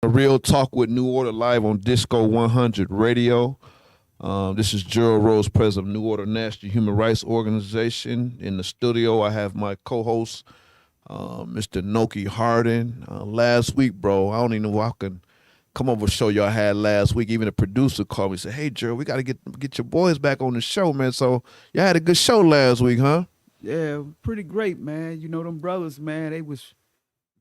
A Real Talk with New Order live on DISCO 100 radio. This is Gerald Rose, president of New Order National Human Rights Organization. In the studio, I have my co-host, Mr. Noki Hardin. Last week, bro, I don't even know if I can come over a show y'all had last week. Even the producer called me and said, "Hey, Gerald, we got to get your boys back on the show, man." So y'all had a good show last week, huh? Yeah, pretty great, man. Them brothers, man, they was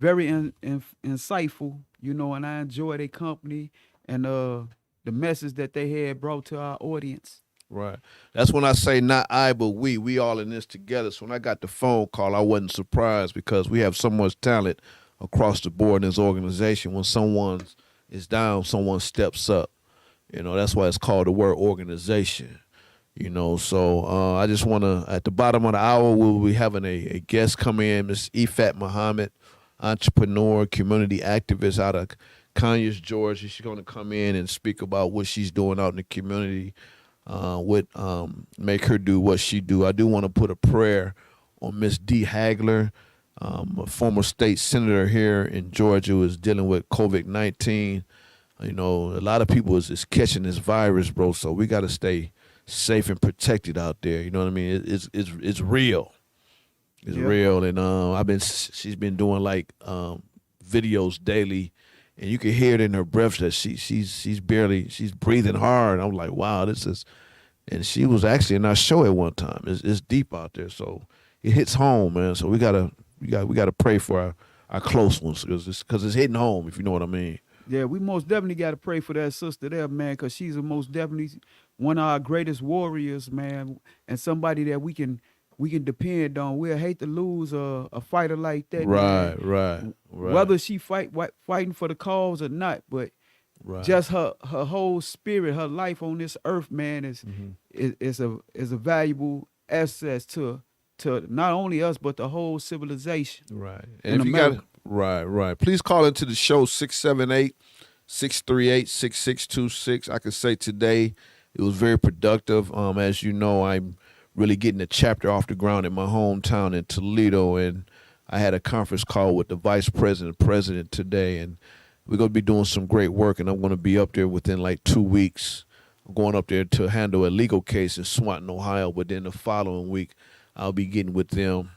very insightful, and I enjoy their company and the message that they had brought to our audience. Right. That's when I say not I, but we. We all in this together. So when I got the phone call, I wasn't surprised because we have so much talent across the board in this organization. When someone is down, someone steps up. That's why it's called the word organization. So I just want to, at the bottom of the hour, we'll be having a guest come in, Ms. Ifat Muhammad, entrepreneur, community activist out of Conyers, Georgia. She's going to come in and speak about what she's doing out in the community, make her do what she do. I do want to put a prayer on Miss D. Hagler, a former state senator here in Georgia who is dealing with COVID-19. A lot of people is catching this virus, bro, so we got to stay safe and protected out there. You know what I mean? It's real. It's real, and she's been doing like videos daily, and you can hear it in her breath that she's breathing hard. I'm like, wow, this is, and she was actually in our show at one time. It's deep out there, so it hits home, man. So we gotta pray for our close ones because it's hitting home, if you know what I mean. Yeah, we most definitely got to pray for that sister there, man, because she's most definitely one of our greatest warriors, man, and somebody that we can depend on. We'll hate to lose a fighter like that. Right, man. right. Whether she fighting for the cause or not, but just her whole spirit, her life on this earth, man, is a valuable asset to not only us but the whole civilization. Right. And if you got right. Please call into the show 678-638-6626. I can say today it was very productive. As you know, I'm really getting a chapter off the ground in my hometown in Toledo, and I had a conference call with the vice president and president today, and we're going to be doing some great work, and I'm going to be up there within like 2 weeks. I'm going up there to handle a legal case in Swanton, Ohio, but then the following week I'll be getting with them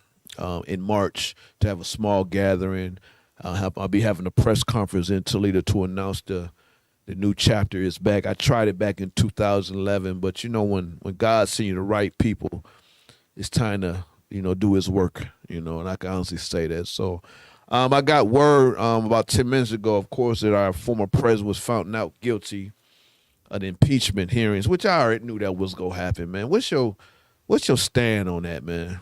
in March to have a small gathering. I'll be having a press conference in Toledo to announce the new chapter is back. I tried it back in 2011, but when God sends you the right people, it's time to do His work. And I can honestly say that. So I got word about 10 minutes ago, of course, that our former president was found out guilty of the impeachment hearings, which I already knew that was gonna happen, man. What's your stand on that, man?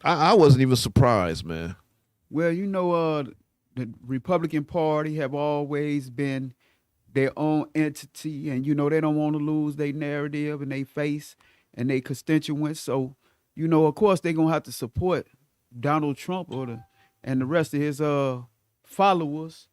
I wasn't even surprised, man. Well, the Republican Party have always been their own entity, and they don't want to lose their narrative and their face and their constituents. So, of course, they're gonna have to support Donald Trump and the rest of his followers.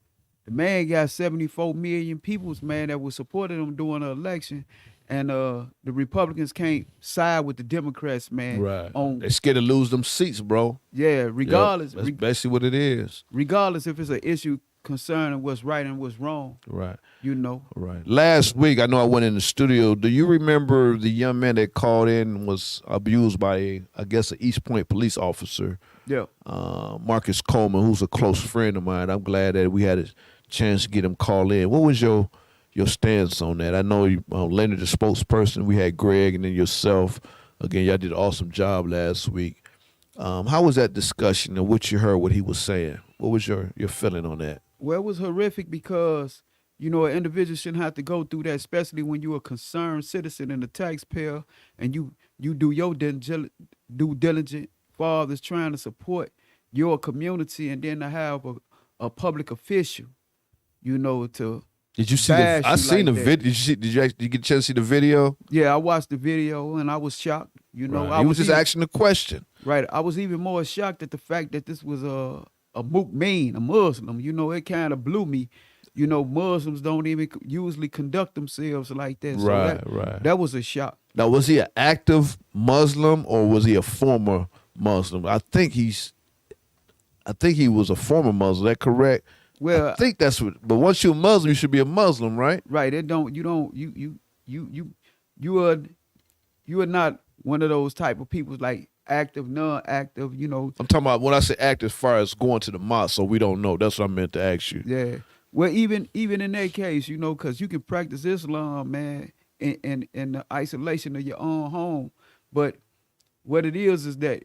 The man got 74 million people, man, that was supporting him during the election. And the Republicans can't side with the Democrats, man. Right. They're scared to lose them seats, bro. Yeah, regardless. Yep, that's basically what it is. Regardless if it's an issue concerning what's right and what's wrong. Right. Right. Last week, I know I went in the studio. Do you remember the young man that called in and was abused by, I guess, an East Point police officer? Yeah. Marcus Coleman, who's a close friend of mine. I'm glad that we had a chance to get him called in. What was your stance on that? I know Leonard, the spokesperson, we had Greg, and then yourself. Again, y'all did an awesome job last week. How was that discussion and what you heard, what he was saying? What was your feeling on that? Well, it was horrific because, an individual shouldn't have to go through that, especially when you're a concerned citizen and a taxpayer and you do your due diligence fathers trying to support your community, and then to have a public official, to Did you see I seen like the video. Did you get a chance to see the video? Yeah, I watched the video and I was shocked. Right. I was just asking the question. Right. I was even more shocked at the fact that this was a mu'min, a Muslim. It kind of blew me. Muslims don't even usually conduct themselves like that. So right. That was a shock. Now, was he an active Muslim or was he a former Muslim? I think he was a former Muslim. Is that correct? Well, I think that's what. But once you're a Muslim, you should be a Muslim, right? right. It don't. You are not one of those type of people like active, non-active. I'm talking about when I say act as far as going to the mosque, so we don't know. That's what I meant to ask you. Yeah. Well, even in that case, because you can practice Islam, man, in the isolation of your own home. But what it is that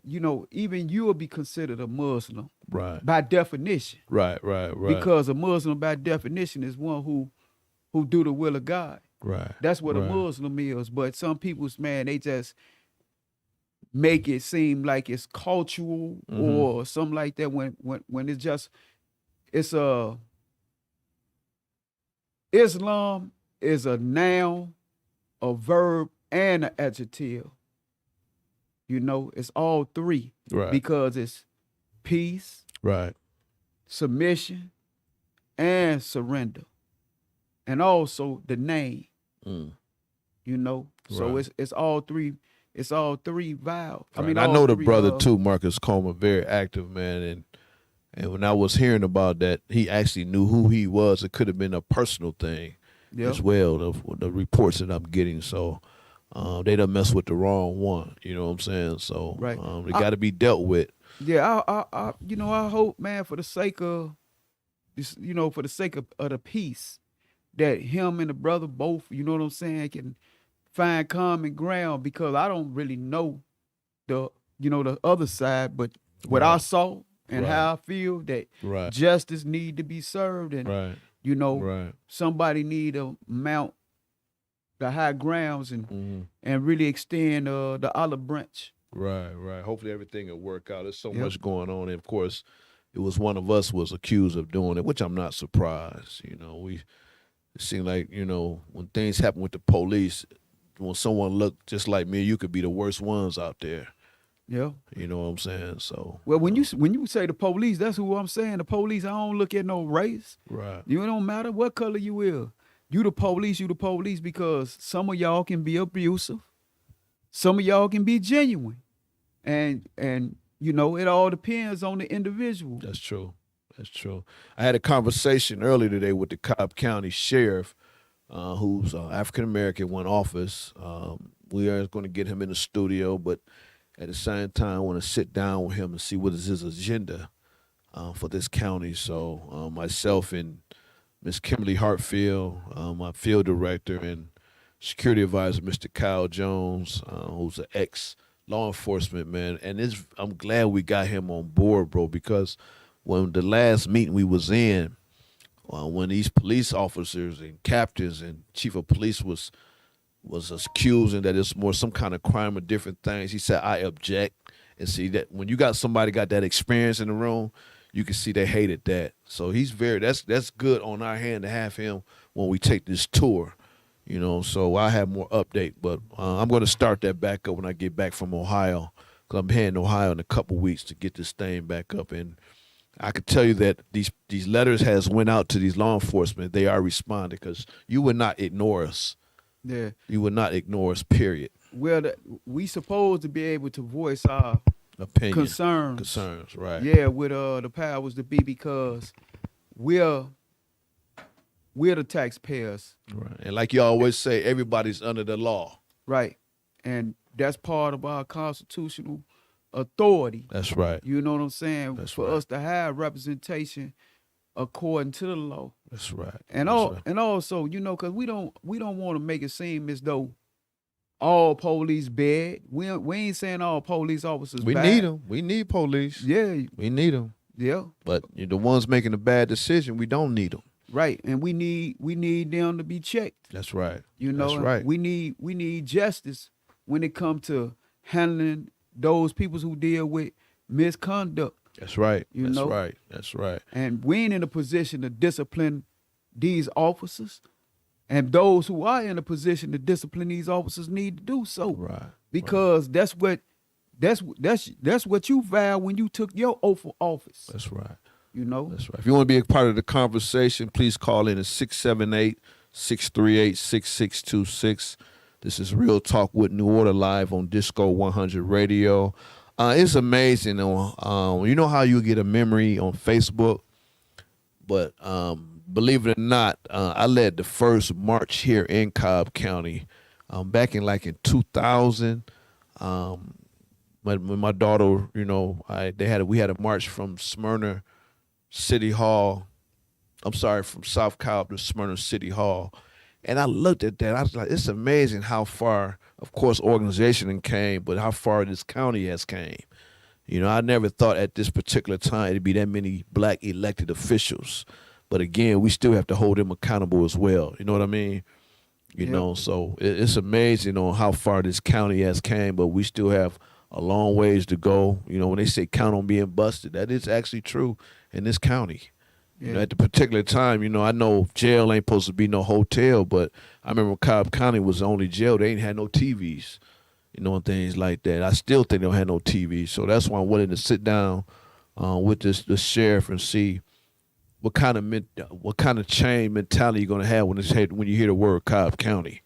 even you will be considered a Muslim Right. by definition, Right. because a Muslim by definition is one who do the will of God. Right. That's what a Right. Muslim is. But some people's, man, they just make it seem like it's cultural or something like that when it's just it's Islam is a noun, a verb, and an adjective. It's all three. Right. Because it's peace, Right. submission, and surrender. And also the name. Mm. So Right. it's all three. It's all three vowels. Right. I I mean, know all the three, brother too, Marcus Coleman, very active man, and when I was hearing about that, he actually knew who he was. It could have been a personal thing as well. The reports that I'm getting, so they done mess with the wrong one. You know what I'm saying? So Right. they got to be dealt with. Yeah, I hope, man, for the sake of this, for the sake of the peace, that him and the brother both, you know what I'm saying, can find common ground, because I don't really know the other side, but what I Right. saw and Right. how I feel that Right. justice need to be served, and Right. Right. somebody need to mount the high grounds and Mm-hmm. and really extend the olive branch. Right. Right. Hopefully everything will work out. There's so Yep. much going on, and of course, it was one of us was accused of doing it, which I'm not surprised. It seemed like when things happen with the police, when someone looked just like me, you could be the worst ones out there. Yeah. You know what I'm saying? So Well, when you say the police, that's who I'm saying. The police, I don't look at no race. right. You don't matter what color you is. You the police, because some of y'all can be abusive. Some of y'all can be genuine. And it all depends on the individual. That's true. That's true. I had a conversation earlier today with the Cobb County Sheriff, who's African American, one office. We are going to get him in the studio, but at the same time, I want to sit down with him and see what is his agenda for this county. So myself and Miss Kimberly Hartfield, my field director, and security advisor, Mr. Kyle Jones, who's an ex-law enforcement man. And I'm glad we got him on board, bro, because when the last meeting we was in, when these police officers and captains and chief of police was accusing that it's more some kind of crime or different things, he said, I object. And see that when you got somebody got that experience in the room, you can see they hated that. So that's good on our hand to have him when we take this tour. So I have more update, but I'm going to start that back up when I get back from Ohio, because I'm heading to Ohio in a couple weeks to get this thing back up. And I could tell you that these letters has went out to these law enforcement. They are responding, because you would not ignore us. Yeah. You would not ignore us, period. Well, we supposed to be able to voice our Opinion. concerns, right. Yeah, with the powers to be, because we're the taxpayers. Right. And like you always say, everybody's under the law. Right. And that's part of our constitutional authority. That's right. You know what I'm saying? That's For right. us to have representation according to the law. That's right. And That's right. and also, because we don't want to make it seem as though all police bad. We ain't saying all police officers We bad. need them. We need police. Yeah, We need them. yeah, But the ones making a bad decision, we don't need them. right. And we need them to be checked. That's right. That's right. We need justice when it comes to handling those people who deal with misconduct. That's right. That's right. That's right. And we ain't in a position to discipline these officers. And those who are in a position to discipline these officers need to do so. Right. Because that's what you vowed when you took your oath of office. That's right. That's right. If you want to be a part of the conversation, please call in at 678-638-6626. This is Real Talk with New Order live on DISCO100 Radio. It's amazing. You know how you get a memory on Facebook, But believe it or not, I led the first march here in Cobb County back in 2000. Um, when my daughter, we had a march from Smyrna City Hall. I'm sorry, from South Cobb to Smyrna City Hall. And I looked at that. I was like, it's amazing how far, of course, organization came, but how far this county has came. I never thought at this particular time it'd be that many black elected officials. But again, we still have to hold them accountable as well. You know what I mean? So it's amazing on how far this county has came, but we still have a long ways to go. When they say count on being busted, that is actually true in this county. Yeah. At the particular time, I know jail ain't supposed to be no hotel, but I remember Cobb County was the only jail. They ain't had no TVs, and things like that. I still think they don't have no TVs. So that's why I'm willing to sit down with the sheriff and see what kind of change mentality you're gonna have when you hear the word Cobb County,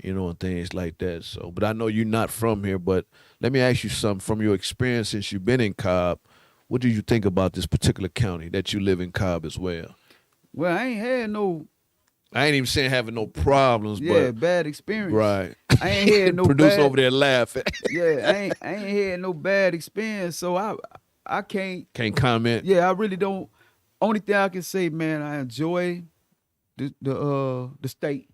and things like that. So, but I know you're not from here. But let me ask you something from your experience since you've been in Cobb. What do you think about this particular county that you live in, Cobb, as well? Well, I ain't had no. I ain't even saying having no problems, but bad experience. Right. I ain't had no Producer bad, over there laughing. Yeah, I ain't had no bad experience, so I can't comment. Yeah, I really don't. Only thing I can say, man, I enjoy the state,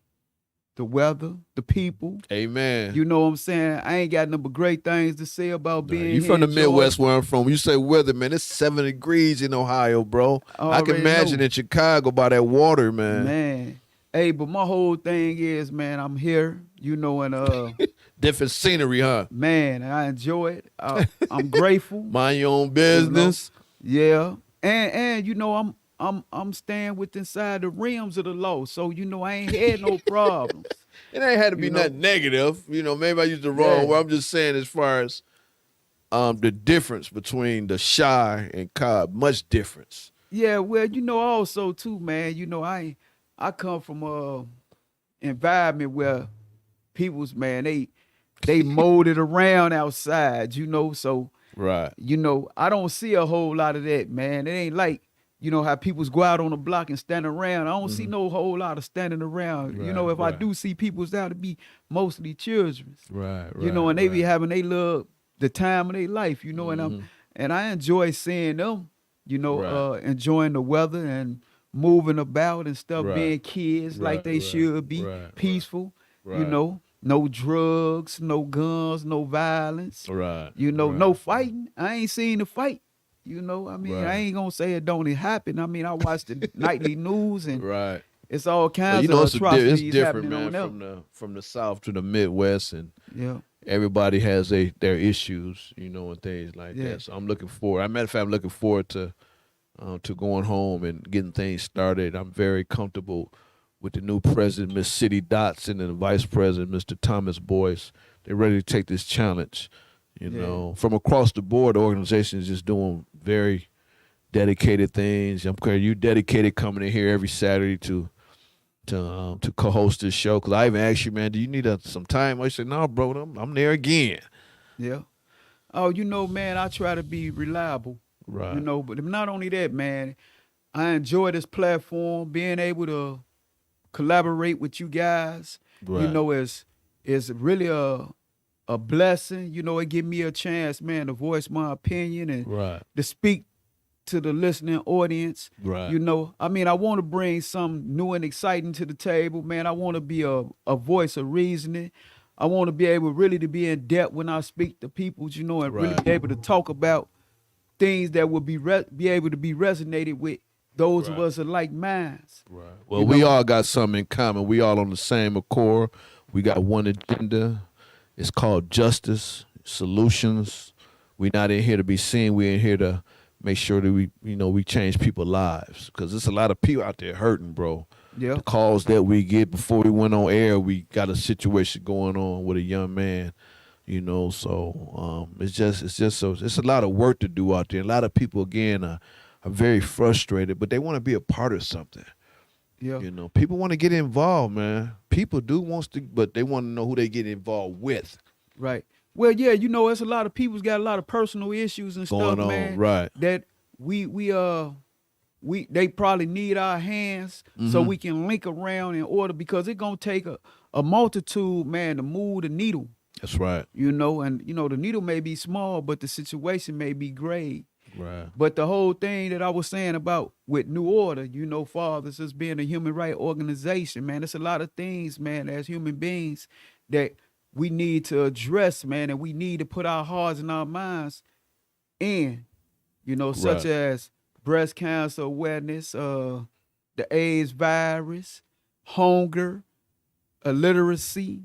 the weather, the people. Amen. You know what I'm saying? I ain't got nothing but great things to say about being You here from the in Midwest Georgia. where I'm from. You say weather, man. It's 7 degrees in Ohio, bro. I can already imagine know. in Chicago by that water, man. Man. Hey, but my whole thing is, man, I'm here, and Different scenery, huh? man, I enjoy it. I'm grateful. Mind your own business. Yeah. And I'm staying with inside the realms of the law. So, I ain't had no problems. It ain't had to be nothing negative. Maybe I used the wrong word. I'm just saying as far as the difference between the Shy and Cobb, much difference. Yeah, well, also too, man, I come from a environment where people's, man, they molded around outside, so Right. I don't see a whole lot of that, man. It ain't like, how people's go out on the block and stand around. I don't see no whole lot of standing around. Right, If I do see people's out, to be mostly children. Right. And they be having the time of their life, and I enjoy seeing them, enjoying the weather and moving about and stuff, being kids like they should be, peaceful, no drugs, no guns, no violence. Right. No fighting. I ain't seen the fight. I ain't gonna say it don't happen. I watch the nightly news and it's all kinds of atrocities it's different, happening man, on them. from the South to the Midwest, and Yeah. everybody has their issues, and things like that. So I'm looking forward. As a matter of fact, I'm looking forward to going home and getting things started. I'm very comfortable with the new president, Miss City Dotson, and the vice president, Mr. Thomas Boyce. They're ready to take this challenge. From across the board, the organization is just doing very dedicated things. I'm clear you dedicated coming in here every Saturday to co-host this show. Because I even asked you, man, do you need some time? I said, no, bro, I'm there again. Yeah. Oh, man, I try to be reliable. Right. But not only that, man, I enjoy this platform, being able to collaborate with you guys. Right. Is really a blessing. It give me a chance, man, to voice my opinion and to speak to the listening audience. Right. I want to bring something new and exciting to the table, man. I want to be a voice of reasoning. I want to be able really to be in depth when I speak to people, and really be able to talk about things that will be able to be resonated with those of us of like minds. Right. Well, we all got something in common. We all on the same accord. We got one agenda. It's called justice, solutions. We're not in here to be seen. We're in here to make sure that we change people's lives. Because there's a lot of people out there hurting, bro. Yeah. The calls that we get before we went on air, we got a situation going on with a young man. So it's a lot of work to do out there. A lot of people again are very frustrated, but they want to be a part of something. Yeah. People want to get involved, man. People do want to, but they want to know who they get involved with. Right. Well, yeah, it's a lot of people's got a lot of personal issues and Going stuff, on, man. right. That we they probably need our hands so we can link around in order, because it's gonna take a multitude, man, to move the needle. That's right. And the needle may be small, but the situation may be great. Right. But the whole thing that I was saying about with New Order, Fathers as being a human rights organization, man, it's a lot of things, man, as human beings that we need to address, man, and we need to put our hearts and our minds in, such as breast cancer awareness, the AIDS virus, hunger, illiteracy,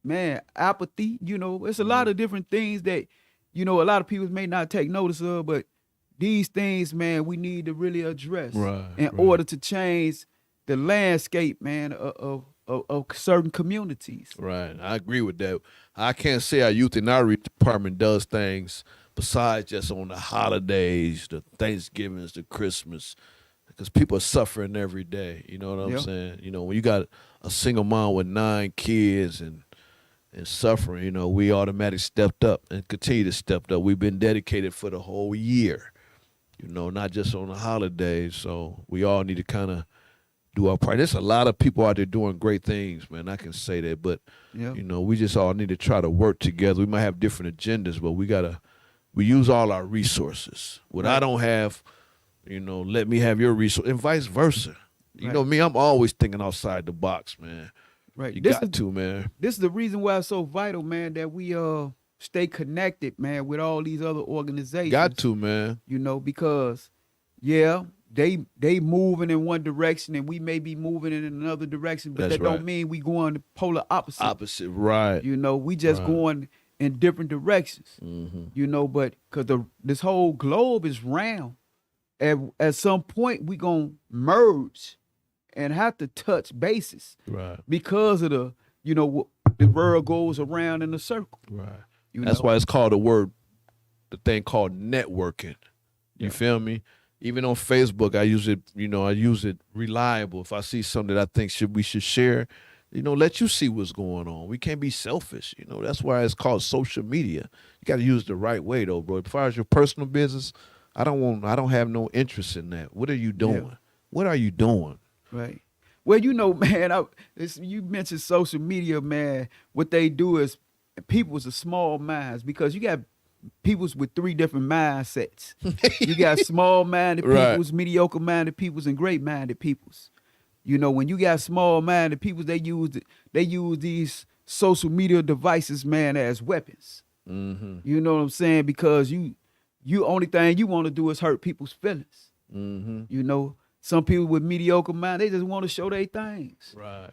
man, apathy, it's a lot of different things that, a lot of people may not take notice of, but these things, man, we need to really address in order to change the landscape, man, of certain communities. Right. I agree with that. I can't say our youth and outreach department does things besides just on the holidays, the Thanksgivings, the Christmas, because people are suffering every day. You know what I'm saying? When you got a single mom with 9 kids and suffering, we automatically stepped up and continue to step up. We've been dedicated for the whole year, not just on the holidays. So we all need to kind of do our part. There's a lot of people out there doing great things, man. I can say that, but we just all need to try to work together. We might have different agendas, but we use all our resources. What I don't have, let me have your resource, and vice versa. You know me, I'm always thinking outside the box, man. Right. You got to, man. This is the reason why it's so vital, man, that we stay connected, man, with all these other organizations. Got to, man. Because they moving in one direction and we may be moving in another direction, but that don't mean we going the polar opposite. Opposite, right. We just going in different directions. But because this whole globe is round. At some point we gonna merge and have to touch bases, right? Because of the world goes around in a circle, right? That's why it's called the thing called networking. You feel me? Even on Facebook, I use it. I use it reliable. If I see something that I think we should share, let you see what's going on. We can't be selfish. That's why it's called social media. You got to use it the right way, though, bro. As far as your personal business, I don't have no interest in that. What are you doing? Yeah. What are you doing? Right. Well, man, you mentioned social media, man. What they do is people's are small minds, because you got peoples with 3 different mindsets. You got small-minded peoples, mediocre-minded peoples, and great-minded peoples. When you got small-minded peoples, they use these social media devices, man, as weapons. Mm-hmm. You know what I'm saying? Because you only thing you want to do is hurt people's feelings. Mm-hmm. Some people with mediocre mind, they just want to show their things. Right.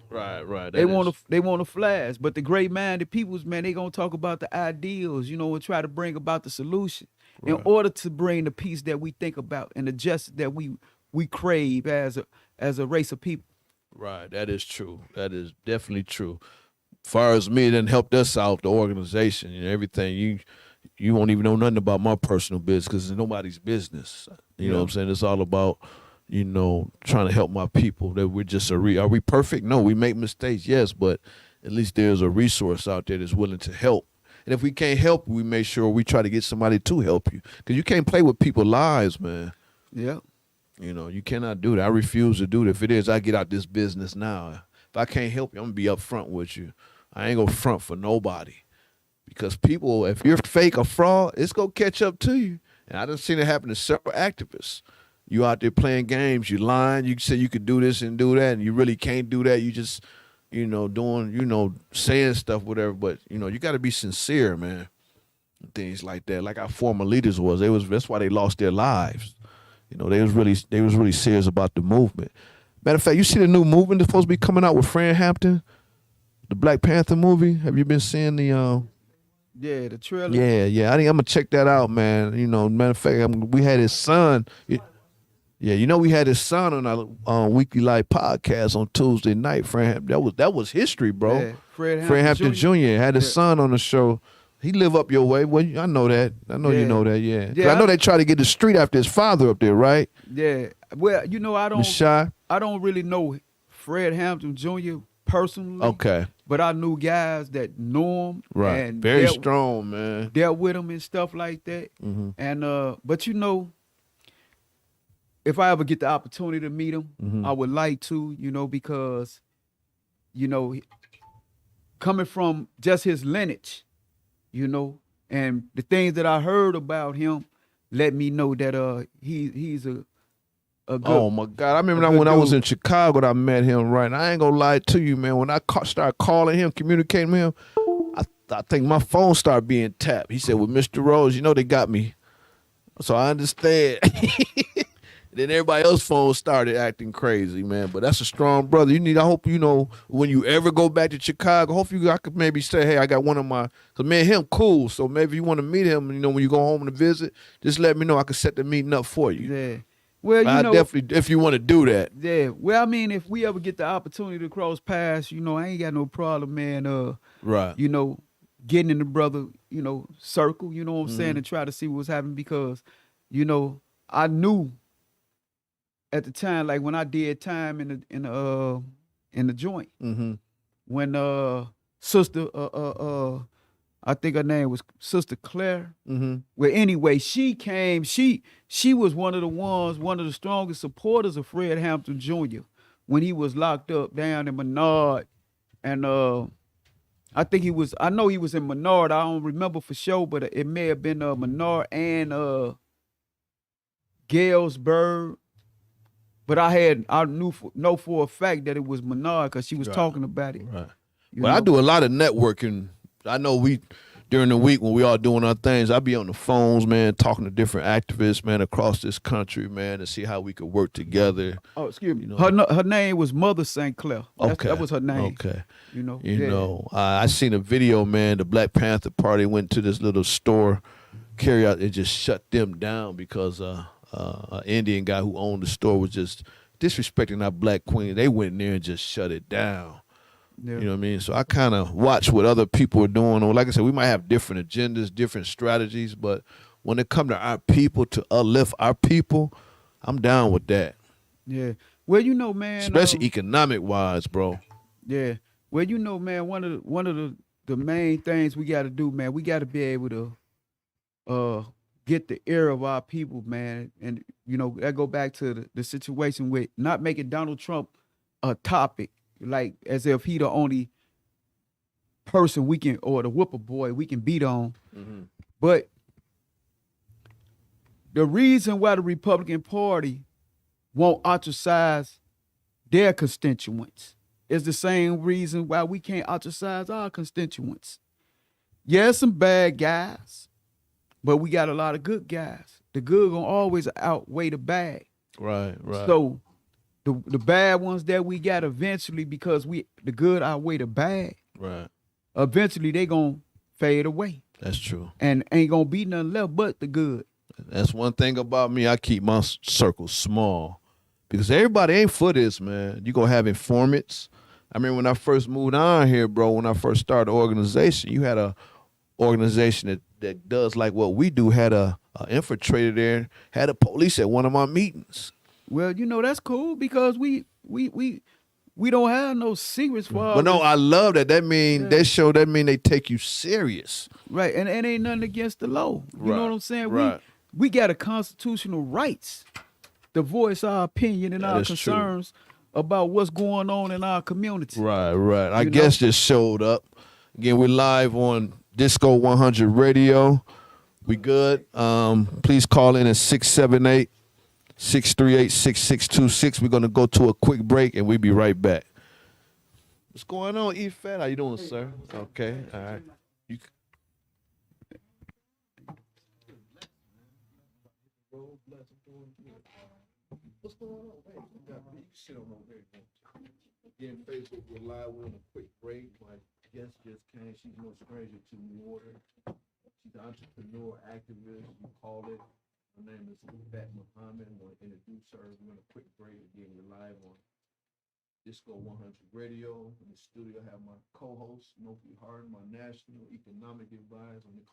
Right. They want to flash. But the great-minded peoples, man, they gonna talk about the ideals, and try to bring about the solution in order to bring the peace that we think about and the justice that we crave as a race of people. Right. That is true. That is definitely true. As far as me, it done helped us out, the organization and everything. You won't even know nothing about my personal business because it's nobody's business. You know what I'm saying? It's all about, trying to help my people. That we're just are we perfect? No, we make mistakes, yes, but at least there's a resource out there that's willing to help. And if we can't help, we make sure we try to get somebody to help you, because you can't play with people's lives, man. Yeah. You cannot do that. I refuse to do that. If it is, I get out this business now. If I can't help you, I'm gonna be up front with you. I ain't gonna front for nobody, because people, if you're fake or fraud, it's gonna catch up to you. And I done seen it happen to several activists. You out there playing games, you lying, you say you could do this and do that, and you really can't do that. You just, doing, saying stuff, whatever. But, you got to be sincere, man. Things like that. Like our former leaders was. That's why they lost their lives. They was really serious about the movement. Matter of fact, you see the new movement that's supposed to be coming out with Fred Hampton, the Black Panther movie? Have you been seeing the Yeah, the trailer. Yeah. I think I'm gonna check that out, man. Matter of fact, we had his son. We had his son on our Weekly Life podcast on Tuesday night. That was history, bro. Yeah, Fred Hampton Jr. had his son on the show. He live up your way. Well, I know that. I know you know that. Yeah. I know they try to get the street after his father up there, right? Yeah. Well, I don't really know Fred Hampton Jr. personally. Okay. But I knew guys that knew him. Right. And very strong, man. Dealt with him and stuff like that. Mm-hmm. And but if I ever get the opportunity to meet him, Mm-hmm. I would like to, because, you know, coming from just his lineage, and the things that I heard about him let me know that he's a good Oh my God! I a remember good when I was dude. in Chicago, that I met him. Right, and I ain't gonna lie to you, man. When I started calling him, communicating with him, I think my phone started being tapped. He said, "Well, Mr. Rose, they got me." So I understand. Then everybody else's phone started acting crazy, man. But that's a strong brother. I hope when you ever go back to Chicago, hopefully I could maybe say, hey, I got one of my, cause me and him cool. So maybe you want to meet him, when you go home to visit, just let me know. I can set the meeting up for you. Yeah. Well, I definitely, if you want to do that. yeah. Well, I mean, if we ever get the opportunity to cross paths, I ain't got no problem, man. Right. Getting in the brother, circle, you know what I'm saying, Mhm. and try to see what's happening because, I knew at the time, like when I did time in the joint, Mhm. when sister I think her name was Sister Claire. Mhm. Well, anyway, she came. She was one of the strongest supporters of Fred Hampton Jr. when he was locked up down in Menard, and I know he was in Menard. I don't remember for sure, but it may have been Menard and Galesburg. But I know for a fact that it was Menard because she was Right. talking about it. Right. You Well, I know. do a lot of networking. I know during the week when we all doing our things, I be on the phones, man, talking to different activists, man, across this country, man, to see how we could work together. Oh, excuse me. You know. Her name was Mother St. Clair. Okay. That was her name. Okay. Yeah. I seen a video, man. The Black Panther Party went to this little store, carry out, it just shut them down because an Indian guy who owned the store was just disrespecting our black queen. They went in there and just shut it down. Yeah. You know what I mean? So I kind of watch what other people are doing. Or like I said, we might have different agendas, different strategies, but when it comes to our people, to uplift our people, I'm down with that. Yeah. Well, man, Especially economic wise, bro. yeah. Well, man, one of the main things we got to do, man, we got to be able to get the ear of our people, man, and that go back to the situation with not making Donald Trump a topic, like as if he the only person we can or the whooper boy we can beat on. Mm-hmm. But the reason why the Republican Party won't ostracize their constituents is the same reason why we can't ostracize our constituents. Yeah, some bad guys, but we got a lot of good guys. The good gonna always outweigh the bad. Right, right. So the bad ones that we got eventually, because the good outweigh the bad, right. eventually they gonna fade away. That's true. And ain't gonna be nothing left but the good. That's one thing about me. I keep my circle small because everybody ain't for this, man. You gonna have informants. I mean, when I first moved on here, bro, when I first started the organization, you had a organization that does like what we do, had a infiltrator there, had a police at one of my meetings. Well, that's cool because we don't have no secrets for But no, I love that. That mean Yeah. that mean they take you serious. Right, and ain't nothing against the law. You know what I'm saying? Right. We got a constitutional rights to voice our opinion and That our is true. concerns about what's going on in our community. Right, right. I You guess just showed up. Again, we're live on DISCO100 radio. We good. Please call in at 678-638-6626. We're gonna go to a quick break and we'll be right back. What's going on, E-Fat? How you doing, sir? Okay, all right. What's going on? Hey, you can sit on over there. Again, Facebook, we're live. We're on a quick break. My guest just came. She's no stranger to New Order. She's an entrepreneur, activist, you call it. Her name is Fat Muhammad. I want to introduce her. We're on a quick break. Again, we're live on DISCO100 radio. In the studio, I have my co-host, Noki Hart, my national economic advisor. When it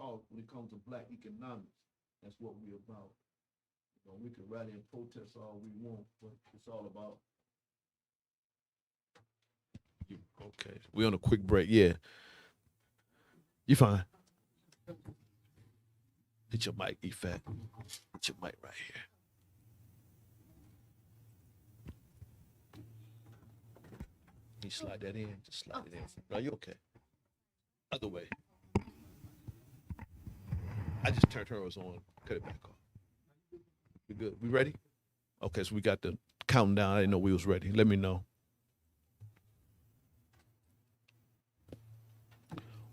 comes to black economics, that's what we're about. We can rally and protest all we want, but it's all about you. Okay, we on a quick break. Yeah, you fine. Hit your mic, E-Fat. Hit your mic right here. Can you slide that in? Just slide it in. No, you okay? Other way. I just turned hers on. Cut it back off. We good? We ready? Okay, so we got the counting down. I didn't know we was ready. Let me know.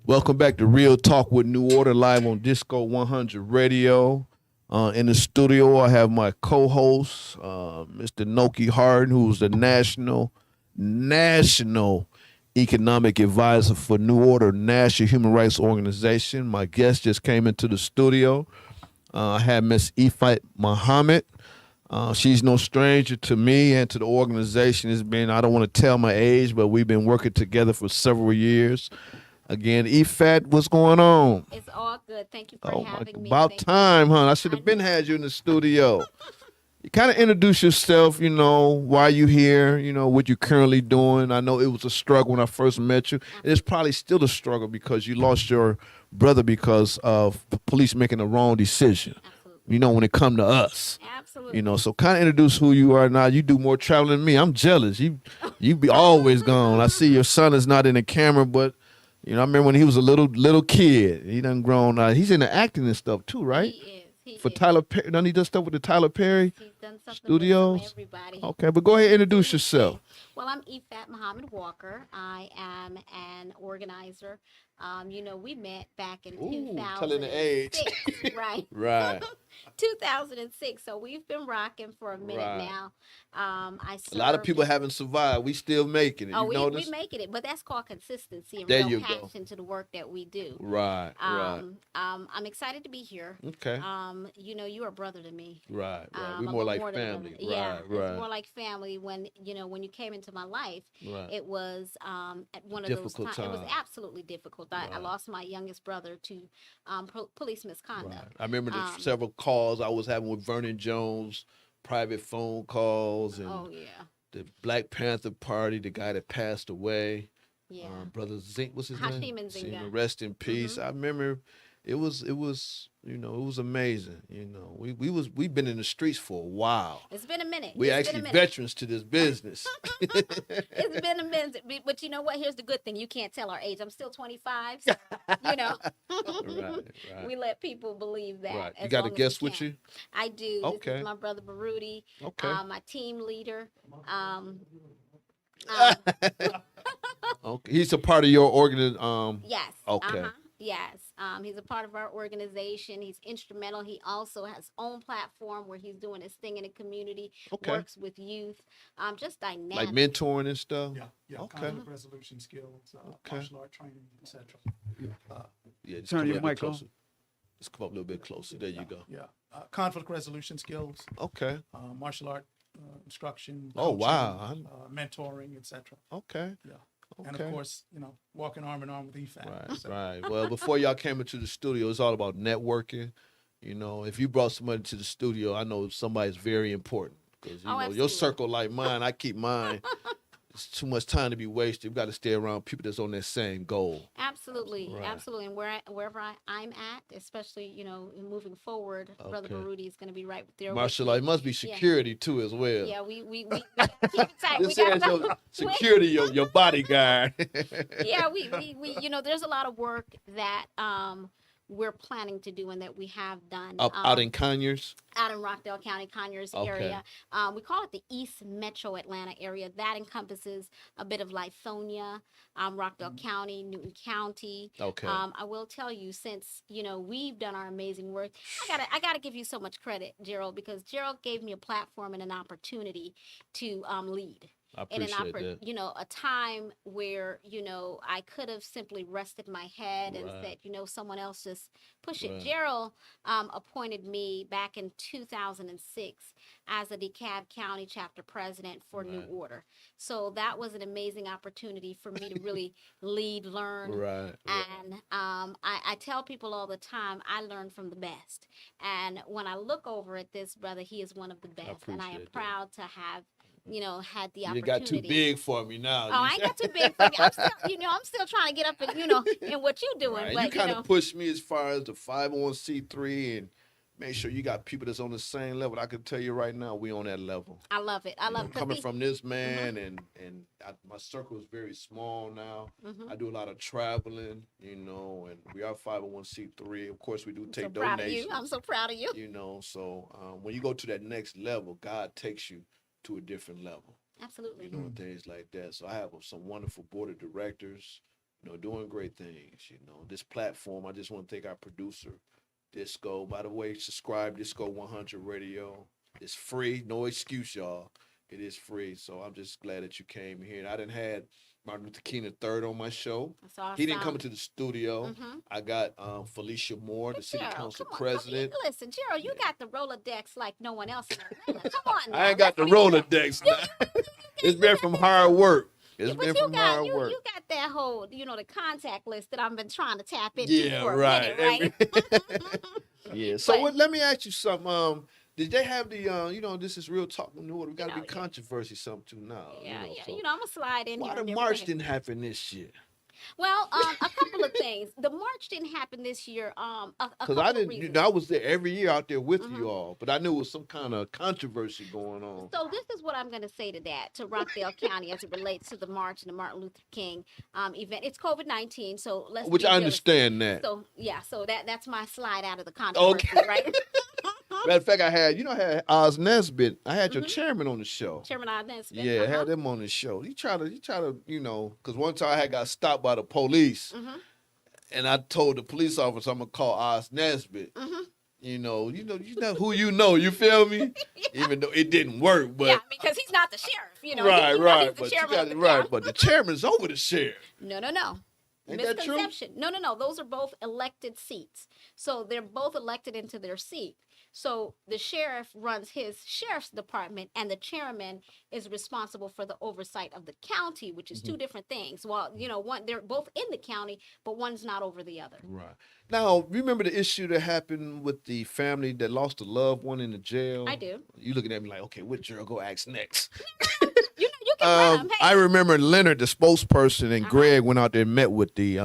Welcome back to Real Talk with New Order, live on DISCO100 Radio. In the studio, I have my co-host, Mr. Noki Harden, who's the national economic advisor for New Order, National Human Rights Organization. My guest just came into the studio. I had Miss Ifat Muhammad. She's no stranger to me and to the organization. It's been, I don't want to tell my age, but we've been working together for several years. Again, Ifat, what's going on? It's all good. Thank you for having me. About time, huh? I should have been had you in the studio. You kind of introduce yourself, you know, why you here, you know, what you're currently doing. I know it was a struggle when I first met you. It's probably still a struggle because you lost your brother because of police making a wrong decision. Absolutely. You know, when it come to us. Absolutely. You know, so kind of introduce who you are now. You do more traveling than me. I'm jealous. You be always gone. I see your son is not in the camera, but you know, I remember when he was a little kid. He done grown. He's into acting and stuff too, right? He is. For Tyler Perry, done he done stuff with the Tyler Perry He's done something Studios? with everybody. Okay, but go ahead and introduce yourself. Well, I'm Ifat Muhammad Walker. I am an organizer. You know, we met back in 2006. Telling the age. Right. Right. 2006. So we've been rocking for a minute Right. now. A lot of people haven't survived. We still making it. Oh, You we notice? making it, but that's called consistency and There real you go. passion to the work that we do. Right. Right. I'm excited to be here. Okay. You know, you're a brother to me. Right. Right. I'm We're more like than a family. brother. Yeah, Right. it's Right. more like family. When you came into my life, Right. it was at one of Difficult those times. It was time. absolutely difficult. I Right. lost my youngest brother to police misconduct. Right. I remember the several calls I was having with Vernon Jones, private phone calls, and Oh yeah, the Black Panther Party, the guy that passed away. yeah. Brother Zink, what's his Hashim name? and Zinga. Rest in peace. I remember it was you know, it was amazing. You know, we've been in the streets for a while. It's been a minute. We It's actually been a minute. veterans to this business. It's been a minute, but you know what? Here's the good thing: you can't tell our age. I'm still 25. So, you know, Right, right. we let people believe that. Right. You as got a long as guest we with can. you? I do. Okay. This is my brother Baruti, Okay. my team leader. Okay. He's a part of your organ. Yes. Okay. Yes. He's a part of our organization. He's instrumental. He also has his own platform where he's doing his thing in the community. Okay. Works with youth. Just dynamic. Like mentoring and stuff. Yeah, Okay. conflict resolution skills, Okay. martial art training, etc. Yeah. Just Turn come your a little mic on. closer. Just come up a little bit closer. There you go. Yeah, conflict resolution skills, Okay. martial art instruction. Oh, coaching, wow. mentoring, etc. Okay. Yeah, Okay. and of course, walking arm in arm with EFAT. Right, So, right. Well, before y'all came into the studio, it's all about networking. You know, if you brought somebody to the studio, I know somebody's very important because you know your absolutely. circle like mine. I keep mine. It's too much time to be wasted. We got to stay around people that's on that same goal. Absolutely, Right. absolutely. And wherever I'm at, especially moving forward, Brother Okay. Baruti is going to be right there. Martial with art me. must be security too as well. Yeah, we gotta keep it tight. This is your security, your bodyguard. Yeah, we there's a lot of work that we're planning to do and that we have done out in Conyers. out in Rockdale County, Conyers Okay. area. We call it the East Metro Atlanta area. That encompasses a bit of Lithonia, Rockdale County, Newton County. Okay. I will tell you, since we've done our amazing work, I gotta give you so much credit, Gerald, because Gerald gave me a platform and an opportunity to lead. I In appreciate that. a time where I could have simply rested my head and Right. said, someone else just push it. Right. Gerald appointed me back in 2006 as a DeKalb County chapter president for New Right. Order. So that was an amazing opportunity for me to really lead, learn, Right. and I tell people all the time, I learn from the best. And when I look over at this brother, he is one of the best. And I am appreciate that. proud to have, had the You opportunity. got too big for me now. Oh, I ain't got too big for you. I'm still trying to get up and, in what you're doing. Right. But, You kind of pushed me as far as the 501c3 and make sure you got people that's on the same level. I can tell you right now, we on that level. I love it. I You know, love it. 'Cause coming see- from this man, and my circle is very small now. Mhm. I do a lot of traveling, you know, and we are 501c3. Of course, we do I'm take so proud of you. donations. I'm so proud of you. You know, so when you go to that next level, God takes you to a different level. Absolutely. You know, and things like that. So I have some wonderful board of directors, you know, doing great things. You know, this platform, I just want to thank our producer, Disco. By the way, subscribe DISCO100 Radio. It's free, no excuse, y'all. It is free. So I'm just glad that you came here. And I done had Martin Luther King III on my show. That's awesome. He didn't come into the studio. Mhm. I got Felicia Moore, the city Gerald, council come on. president. Listen, Gerald, you got the Rolodex like no one else in Atlanta. Come on now. I ain't got the Let's be real. Rolodex now. It's been from hard work. It's But been you from got hard work. you got that whole, the contact list that I've been trying to tap into Yeah, for a right. minute, right? Yeah. So But- let me ask you something. Did they have the this is real talk. We got to be yeah. controversy something too now. Yeah, yeah. So I'm gonna slide in why here. the and march everything. didn't happen this year? Well, a couple of things. The march didn't happen this year. A Because couple I of didn't. reasons. I was there every year out there with Mhm. you all, but I knew it was some kind of controversy going on. So this is what I'm going to say to that, to Rockdale County, as it relates to the march and the Martin Luther King event. It's COVID-19, so let's. Which be I realistic. understand that. So yeah, so that's my slide out of the controversy, Okay. right? Matter of fact, I had Oz Nesbitt. I had your Mhm. chairman on the show. Chairman Inez. Yeah, I had him on the show. He tried to, because one time I had got stopped by the police, Mhm. and I told the police officer I'm gonna call Oz Nesbitt. Mhm. You know who you know. You feel me? Even though it didn't work, but Yeah, because he's not the sheriff, right. He's the But you chairman got of it the right. county. But the chairman's over the sheriff. No. Ain't that true? Misconception. No. Those are both elected seats. So they're both elected into their seat. So the sheriff runs his sheriff's department, and the chairman is responsible for the oversight of the county, which is two different things. Well, they're both in the county, but one's not over the other. Right. Now, remember the issue that happened with the family that lost a loved one in the jail? I do. You looking at me like, okay, what Gerald go ask next? You can run 'em. Hey, I remember Leonard, the spokesperson, and Uh-huh. Greg went out there and met with the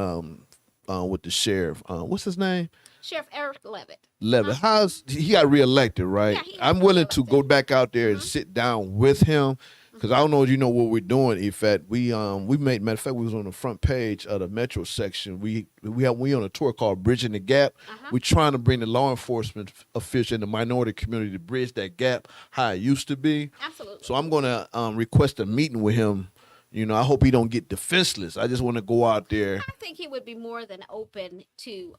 sheriff. What's his name? Sheriff Eric Levitt. Levitt. How's he got reelected, right? Yeah, he got I'm willing to reelected. go back out there and sit down with him because I don't know if you know what we're doing. Yvette, we made, matter of fact, we was on the front page of the Metro section. We on a tour called Bridging the Gap. Uh-huh. We're trying to bring the law enforcement official in the minority community to bridge that gap how it used to be. Absolutely. So I'm gonna request a meeting with him. I hope he don't get defenseless. I just want to go out there. I think he would be more than open to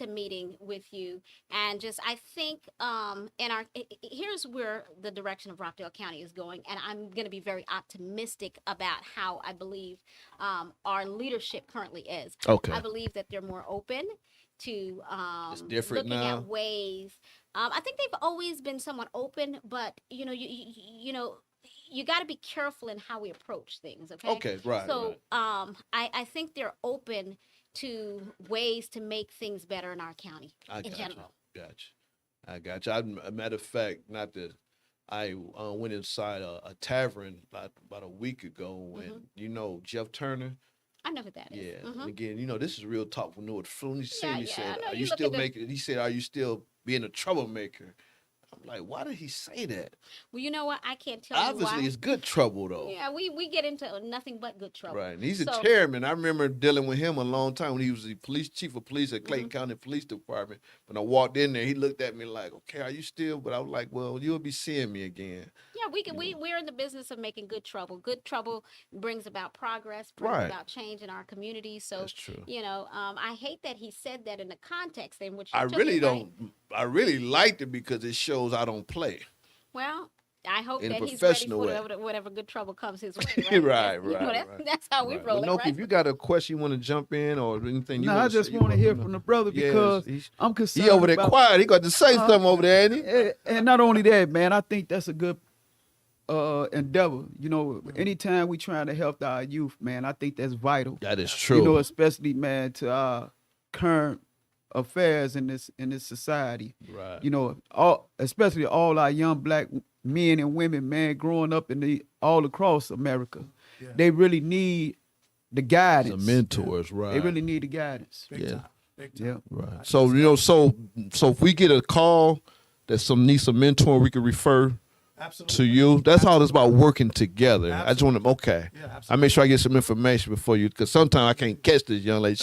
meeting with you, and just I think here's where the direction of Rockdale County is going, and I'm going to be very optimistic about how I believe our leadership currently is. Okay. I believe that they're more open to It's different looking now? at ways. I think they've always been somewhat open, but you got to be careful in how we approach things. Okay. Okay. Right. So right. I think they're open to ways to make things better in our county I in got general. you. I got you. A matter of fact, not that I went inside a tavern about a week ago, and Jeff Turner. I know who that is. Yeah. Mhm. And again, this is real talk from North Flint. He said, Yeah, he yeah, I said, know. "Are You you look still at the- making it?" He said, "Are you still being a troublemaker?" I'm like, why did he say that? Well, you know what? I can't tell Obviously, you why. it's good trouble though. Yeah, we get into nothing but good trouble. Right. And he's a So- chairman. I remember dealing with him a long time when he was the police chief of police at Clayton Mm-hmm. County Police Department. When I walked in there, he looked at me like, "Okay, are you still?" But I was like, "Well, you'll be seeing me again." Yeah, we're in the business of making good trouble. Good trouble brings about progress, brings Right. about change in our community. So That's true. I hate that he said that in the context in which he I took really it, right? don't. I really liked it because it shows I don't play. Well, I hope In a that he's ready professional for way. whatever good trouble comes his way. Right, Right, right. That's how we Right. roll But it, Nope, right? if you got a question you want to jump in or anything, you No, I wanna just say, you want to wanna hear know. from the brother Yeah, because he's- I'm concerned. he over there about, quiet. He got to say something over there, ain't he? And not only that, man, I think that's a good endeavor. Anytime we trying to help our youth, man, I think that's vital. That is true. Especially, man, to our current affairs in this society. Right. Especially all our young black men and women, man, growing up all across America. Yeah. They really need the guidance. The mentors, right? They really need the guidance. Big Yeah. time. Big time. Yeah. Right. So so if we get a call that needs some mentoring, we can refer Absolutely. to you. That's all it's Absolutely. about, working together. I just want to okay. Yeah, I make absolutely. sure I get some information before you, because sometimes I can't catch this young lady.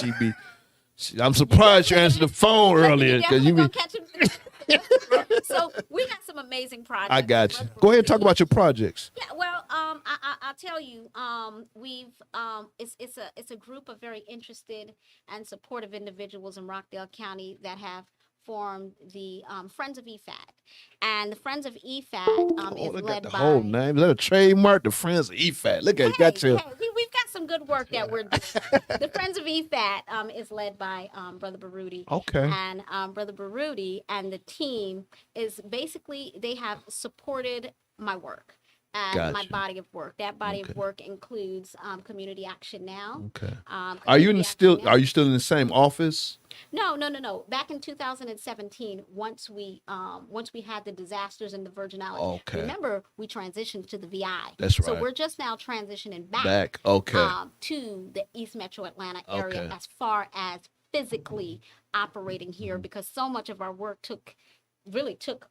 I'm surprised you answered the phone Listen, earlier, you because definitely you gonna be. catch him. So we got some amazing projects. I got you. Go ahead and talk about your projects. Yeah, well, I'll tell you, it's a group of very interested and supportive individuals in Rockdale County that have formed the Friends of EFAT, and the Friends of EFAT Oh, is they got led the by. whole name. Is that a trademark? The Friends of EFAT. Look at got Hey, your. we've got some good work that we're doing. The Friends of EFAT is led by Brother Baruti. Okay. And Brother Baruti and the team is basically, they have supported my work and my Gotcha. body of work. That body Okay. of work includes Community Action Now. Okay. Are Community you Action still? Now. Are you still in the same office? No. Back in 2017, once we had the disasters in the Virgin Islands, Okay. remember we transitioned to the VI. That's So right. we're just now transitioning Back. Okay. to the East Metro Atlanta area, Okay. as far as physically operating here, because so much of our work took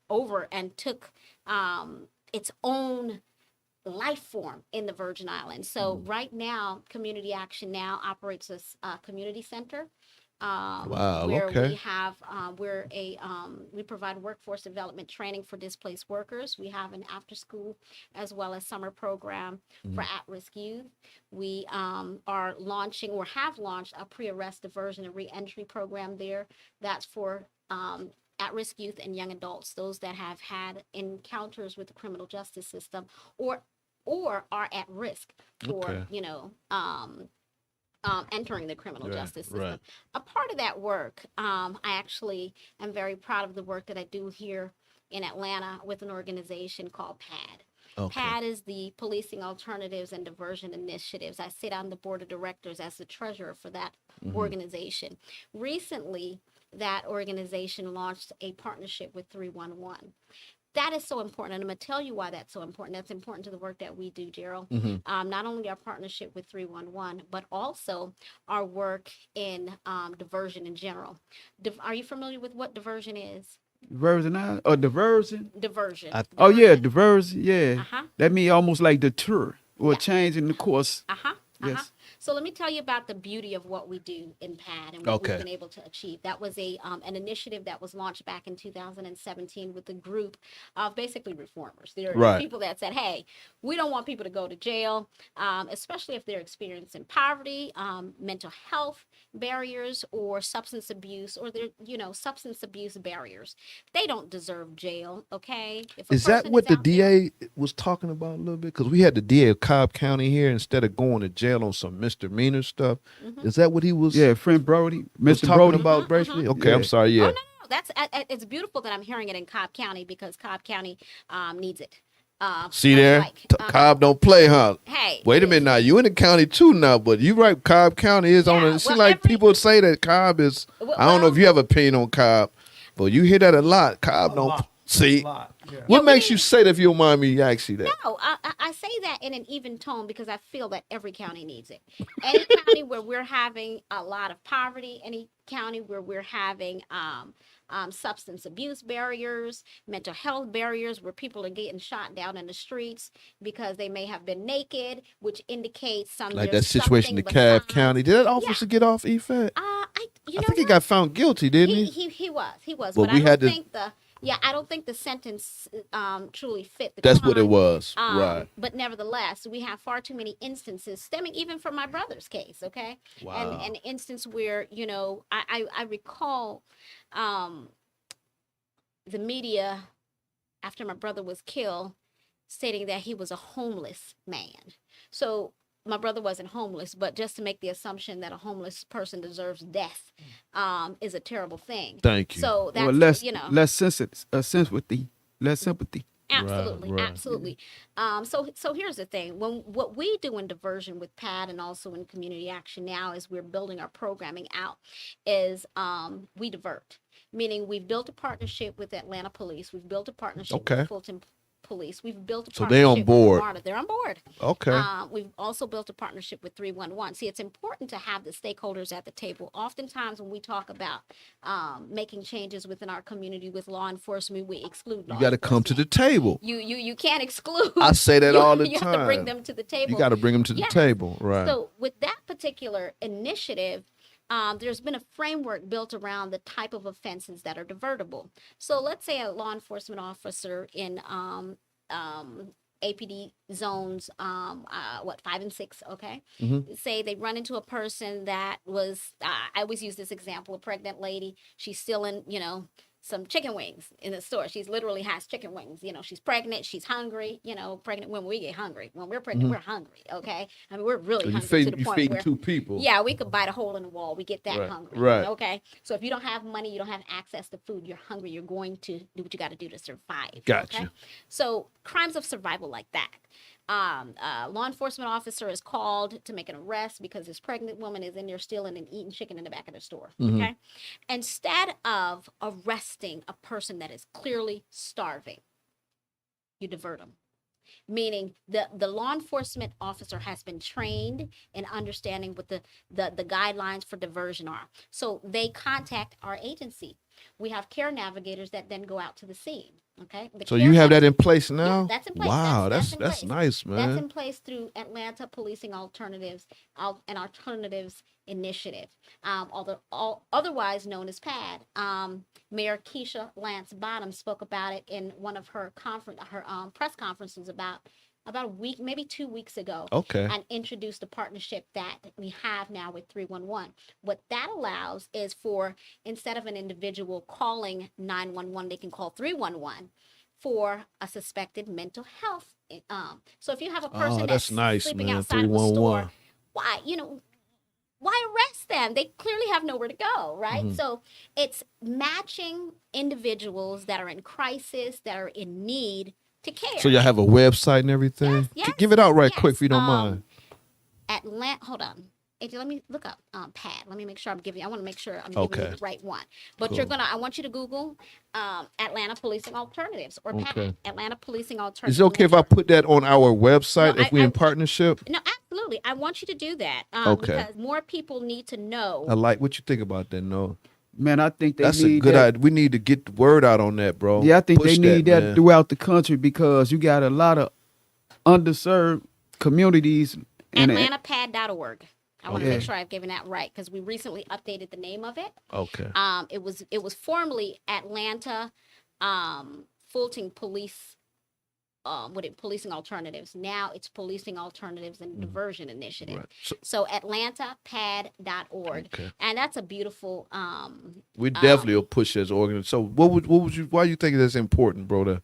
over and took its own life form in the Virgin Islands. So right now, Community Action Now operates as a community center. Wow, Where okay. we have we provide workforce development training for displaced workers. We have an after school as well as summer program for at-risk youth. We are launching, or have launched, a pre-arrest diversion and re-entry program there. That's for at-risk youth and young adults, those that have had encounters with the criminal justice system or are at risk for Okay. entering the criminal Right, justice system. right. A part of that work, I actually am very proud of the work that I do here in Atlanta with an organization called PAD. Okay. PAD is the Policing Alternatives and Diversion Initiatives. I sit on the board of directors as the treasurer for that organization. Recently, that organization launched a partnership with 311. That is so important, and I'm going to tell you why that's so important. That's important to the work that we do, Gerald. Not only our partnership with 311, but also our work in diversion in general. Are you familiar with what diversion is? Diversion or diversion? Diversion. Oh yeah, Diversion. diversion. Yeah. Uh-huh. That mean almost like deter or Yeah. changing the course. Uh-huh. Yes. So let me tell you about the beauty of what we do in PAD and what Okay. we've been able to achieve. That was an initiative that was launched back in 2017 with a group of basically reformers. There are Right. people that said, hey, we don't want people to go to jail, especially if they're experiencing poverty, mental health barriers, or substance abuse, or they're, substance abuse barriers. They don't deserve jail, okay? If a Is that person what the out there- DA was talking about a little bit? Because we had the DA of Cobb County here, instead of going to jail on some misdemeanor stuff. Is that what he was? Yeah, friend Brody, was Mr. talking Brody. about, basically. Okay, Yeah. I'm sorry. Yeah. Oh, no. That's it's beautiful that I'm hearing it in Cobb County, because Cobb County needs it. See there, Like, Cobb don't play, huh? Hey, Wait a minute now. You in the county too now, but you right. Cobb County is on Yeah, it. It seems well, like every- people say that Cobb is. Well, I don't know if you have an opinion on Cobb, but you hear that a lot. Cobb A don't lot. see. A lot. Yeah. What Yeah, makes we- you say that? If you don't mind me asking you that. No, I say that in an even tone because I feel that every county needs it. Any county where we're having a lot of poverty, any county where we're having substance abuse barriers, mental health barriers, where people are getting shot down in the streets because they may have been naked, which indicates Like there's that situation in something Cobb besides- County. Did that officer get off EFAT? I I think he got found guilty, didn't he? He was, But but we I had don't to- think I don't think the sentence truly fit the That's what it crime. was. Right. But nevertheless, we have far too many instances stemming even from my brother's case. Okay. Wow. And an instance where I recall the media after my brother was killed stating that he was a homeless man. So my brother wasn't homeless, but just to make the assumption that a homeless person deserves death is a terrible thing. Thank you. So that's Or less sympathy. Less sympathy. Absolutely, right. absolutely. So here's the thing: what we do in diversion with PAD and also in Community Action Now, is we're building our programming out. Is we divert, meaning we've built a partnership with Atlanta Police. We've built a partnership Okay. with Police. We've built a So they on partnership with board. MARTA. They're on board. Okay. We've also built a partnership with 311. See, it's important to have the stakeholders at the table. Oftentimes, when we talk about making changes within our community with law enforcement, we exclude law You got to come to the enforcement. table. You can't exclude. I say that you, all the you time. have to bring them to the table. You got to bring them to the Yes. table, right? So with that particular initiative, there's been a framework built around the type of offenses that are divertible. So let's say a law enforcement officer in APD zones, 5 and 6, okay? Mhm. Say they run into a person that was, I always use this example, a pregnant lady, she's stealing, some chicken wings in the store. She's literally has chicken wings. She's pregnant, she's hungry. Pregnant women, we get hungry. When we're pregnant, we're hungry, okay? I mean, we're really So you hungry to the you point feeding where, 2 people. yeah, we could bite a hole in the wall. We get that Right, hungry, right. okay? So if you don't have money, you don't have access to food, you're hungry, you're going to do what you got to do to survive. Gotcha. Okay? So crimes of survival like that. Law enforcement officer is called to make an arrest because this pregnant woman is in there stealing and eating chicken in the back of the store. Okay. Instead of arresting a person that is clearly starving, you divert them. Meaning the law enforcement officer has been trained in understanding what the guidelines for diversion are. So they contact our agency. We have care navigators that then go out to the scene. Okay. So you have that in place now? Yeah, that's in place. Wow, that's that's in place. nice, man. That's in place through Atlanta Policing Alternatives, an alternatives initiative, otherwise known as PAD. Mayor Keisha Lance Bottoms spoke about it in one of her press conferences about a week, maybe 2 weeks ago. Okay. And introduced a partnership that we have now with 311. What that allows is for, instead of an individual calling 911, they can call 311 for a suspected mental health. So if you have a person that's nice, sleeping man. outside of a 311. store, why arrest them? They clearly have nowhere to go, right? Mm-hmm. So it's matching individuals that are in crisis, that are in need, to care. So y'all have a website and everything? Yes, Give it out right yes. quick if you don't mind. Hold on. AJ, let me look up PAD. Let me make sure I want to make sure I'm Okay. giving you the right one. But Cool. I want you to Google Atlanta Policing Alternatives or PAD. Okay. Atlanta Policing Alternatives. Is it okay if I put that on our website No, if we're in partnership? No, absolutely. I want you to do that. Okay. Because more people need to know. I like what you think about that, no? Man, I think they That's a need good that. idea. We need to get the word out on that, bro. Yeah, I think Push they need that man. throughout the country because you got a lot of underserved communities. AtlantaPad.org. I want to Okay. make sure I've given that right because we recently updated the name of it. Okay. It was formerly Atlanta Fulton Police. Policing Alternatives. Now it's Policing Alternatives and Diversion Initiative. Right. So AtlantaPad.org. Okay. And that's a beautiful We definitely will push as organization. So why you think that's important, bro,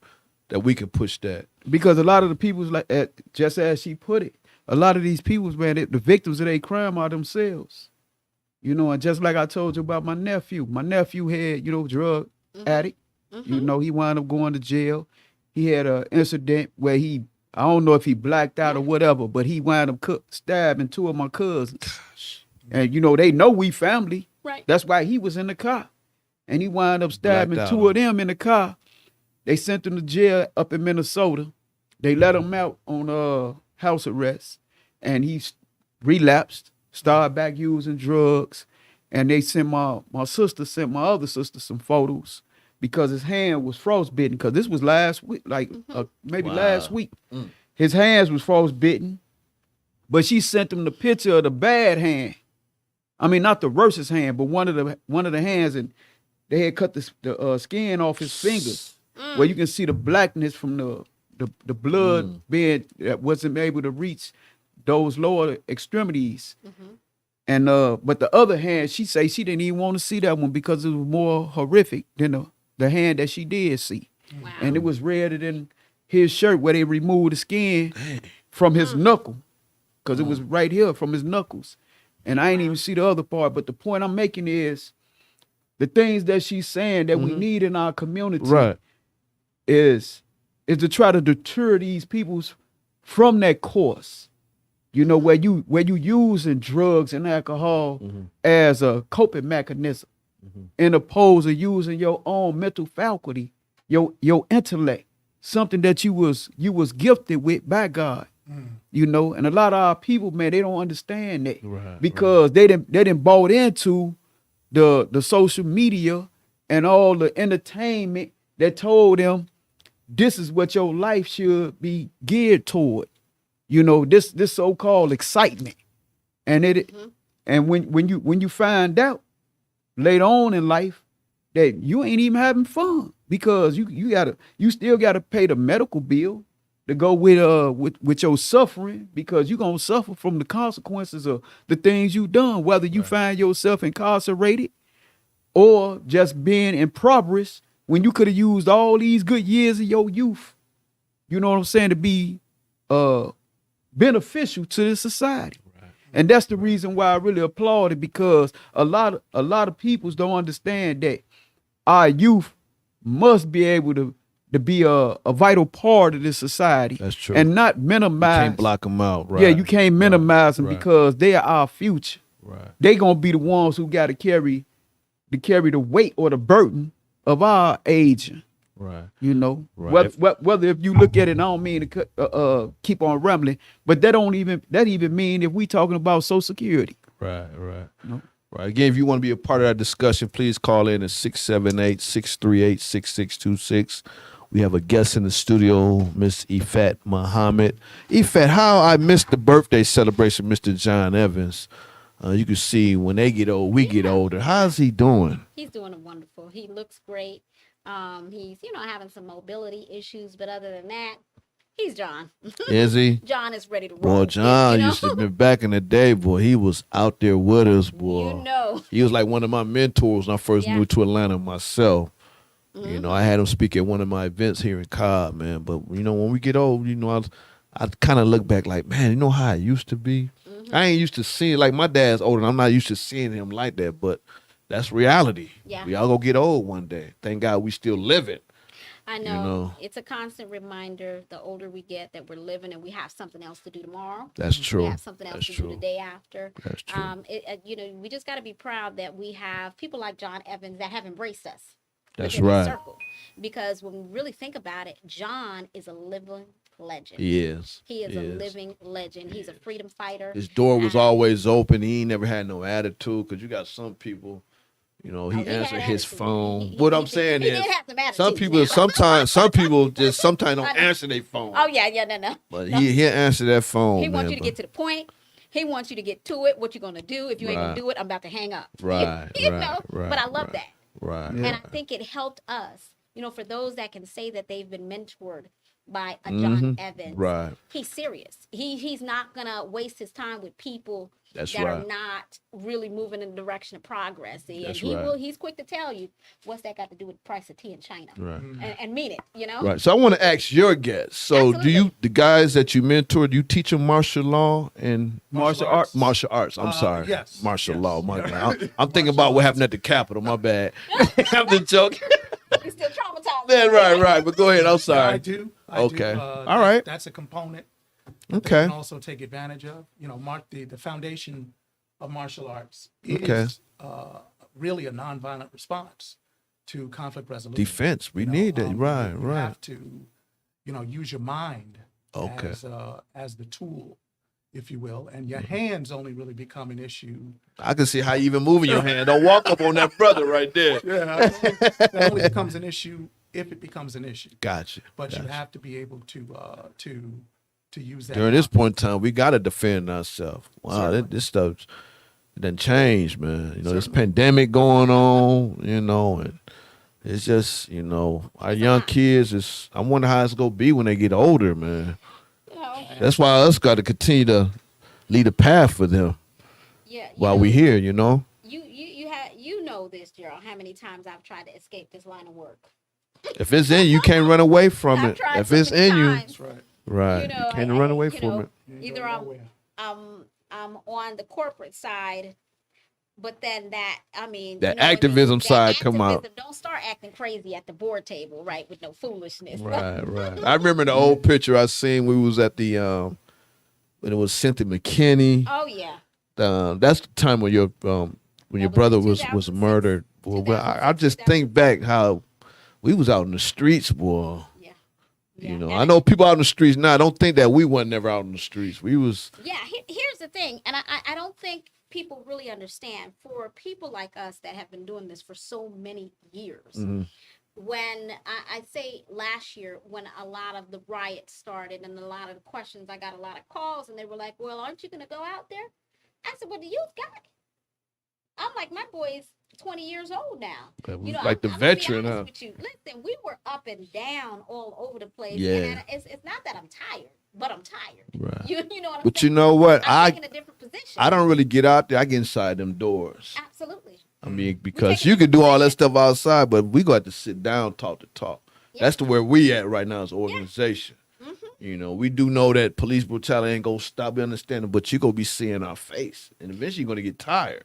that we can push that? Because a lot of the people's just as she put it, a lot of these people's, man, the victims of their crime are themselves. And just like I told you about my nephew had, drug addict. He wound up going to jail. He had an incident where I don't know if he blacked out or whatever, but he wound up stabbing 2 of my cousins. And, they know we family. Right. That's why he was in the car. And he wound up stabbing Blacked 2 out. of them in the car. They sent him to jail up in Minnesota. They let him out on house arrest. And he relapsed, started back using drugs. And they sent my other sister some photos because his hand was frostbitten. Because this was last week, maybe Wow. last week. His hands was frostbitten. But she sent him the picture of the bad hand. I mean, not the worstest hand, but one of the hands, and they had cut the skin off his fingers, where you can see the blackness from the blood being that wasn't able to reach those lower extremities. And but the other hand, she say she didn't even want to see that one because it was more horrific than the hand that she did see. Wow. And it was redder than his shirt where they removed the skin from his knuckle, because it was right here from his knuckles. And I ain't even see the other part. But the point I'm making is the things that she's saying that we need in our community Right. is to try to deter these people from that course. Where you using drugs and alcohol as a coping mechanism, in opposed to using your own mental faculty, your intellect. something that you was gifted with by God. You know, and a lot of our people, man, they don't understand that because they didn't bought into the social media and all the entertainment that told them this is what your life should be geared toward. You know, this so-called excitement. And and when you find out later on in life that you ain't even having fun because you still gotta pay the medical bill to go with your suffering, because you're gonna suffer from the consequences of the things you done, whether you find yourself incarcerated or just being impoverished when you could have used all these good years of your youth, you know what I'm saying, to be beneficial to the society. And that's the reason why I really applaud it, because a lot of peoples don't understand that our youth must be able to be a vital part of this society. That's true. And not minimize. You can't block them out, right? Yeah, you can't minimize them because they are our future. Right. They gonna be the ones who got to carry the weight or the burden of our aging. Right. You know, Right. whether if you look at it, I don't mean to keep on rambling, but that even mean if we talking about Social Security. Right. No. Right. Again, if you want to be a part of that discussion, please call in at 678-638-6626. We have a guest in the studio, Miss Ifat Muhammad. Ifat, how I missed the birthday celebration, Mr. John Evans. You can see when they get old, we get older. How's he doing? He's doing wonderful. He looks great. He's, having some mobility issues, but other than that, he's John. Is he? John is ready to roll. Boy, John used to be back in the day, boy. He was out there with us, boy. You know. He was like one of my mentors when I first moved to Atlanta myself. You know, I had him speak at one of my events here in Cobb, man. But, when we get old, I kind of look back like, man, you know how I used to be? I ain't used to seeing, like my dad's older, and I'm not used to seeing him like that, but that's reality. Yeah. We all gonna get old one day. Thank God we still living. I know. It's a constant reminder the older we get that we're living and we have something else to do tomorrow. That's true. We have something else to do the day after. That's true. We just got to be proud that we have people like John Evans that have embraced us. That's within right. the circle. Because when we really think about it, John is a living legend. He is. He is a living legend. He's a freedom fighter. His door was always open. He ain't never had no attitude, because you got some people, he answered his phone. What I'm saying is, some people sometimes don't answer their phone. Oh yeah, no. But he'll answer that phone. He wants you to get to the point. He wants you to get to it. What you gonna do? If you ain't gonna do it, I'm about to hang up. Right. But I love that. Right. And I think it helped us. For those that can say that they've been mentored by a John Evans. Right. He's serious. He's not gonna waste his time with people that are not really moving in the direction of progress. And he's quick to tell you what's that got to do with the price of tea in China. Right. And mean it, Right. So I want to ask your guests. So Absolutely. the guys that you mentor, do you teach them martial law and Martial arts. martial arts? I'm sorry. Yes. Martial Yes. law. My bad. I'm thinking about what happened at the Capitol. My bad. I'm just joking. He's still traumatized. Yeah, right. But go ahead. I'm sorry. I do. Okay. All right. That's a component Okay. they can also take advantage of. The foundation of martial arts is really a nonviolent response to conflict resolution. Defense. We need that. Right. You have to, use your mind as the tool, if you will, and your hands only really become an issue. I can see how you even moving your hand. Don't walk up on that brother right there. Yeah, that only becomes an issue if it becomes an issue. Gotcha. But you have to be able to use that. During this point in time, we got to defend ourselves. Wow, this stuff done changed, man. This pandemic going on, and it's just, our young kids, I wonder how it's going to be when they get older, man. That's why us got to continue to lead a path for them while we here, You know this, Gerald, how many times I've tried to escape this line of work. If it's in you, can't run away from I've it. tried If so it's many in you, times. right, you can't run away from it. Either I'm on the corporate side, but then That activism side come out. Don't start acting crazy at the board table, right? With no foolishness. Right. I remember the old picture I seen. We was at the when it was Cynthia McKinney. Oh yeah. That's the time when your brother was 2006, murdered. Boy, I just think back how we was out in the streets, boy. Yeah. Yeah. You know, And I know people out in the streets now. Don't think that we weren't never out in the streets. We was. yeah, here's the thing, and I don't think people really understand. For people like us that have been doing this for so many years, Mhm. when I'd say last year, when a lot of the riots started and a lot of the questions, I got a lot of calls, and they were like, "Well, aren't you going to go out there?" I said, "Well, the youth got it." I'm like, my boy's 20 years old now. You know, Like the I'm gonna be veteran, honest huh? with you. Listen, we were up and down all over the place. Yeah. And it's not that I'm tired, but I'm tired. Right. You know what I'm But you saying? know what? I'm taking a different position. I don't really get out there. I get inside them doors. Absolutely. I mean, because taking you could do all that position. stuff outside, but we got to sit down, talk to talk. Yeah. That's the where we at right now as an organization. Mhm. You know, we do know that police brutality ain't gonna stop. We understand it, but you gonna be seeing our face, and eventually you're gonna get tired.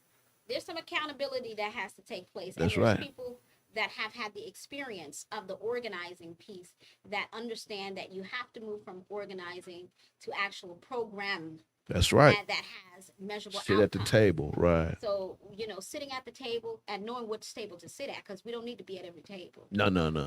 There's some accountability that has to take place. That's and there's right. people that have had the experience of the organizing piece that understand that you have to move from organizing to actual program That's right. that has measurable Sit at the outcomes. table, right? So, you know, sitting at the table and knowing which table to sit at, because we don't need to be at every table. No.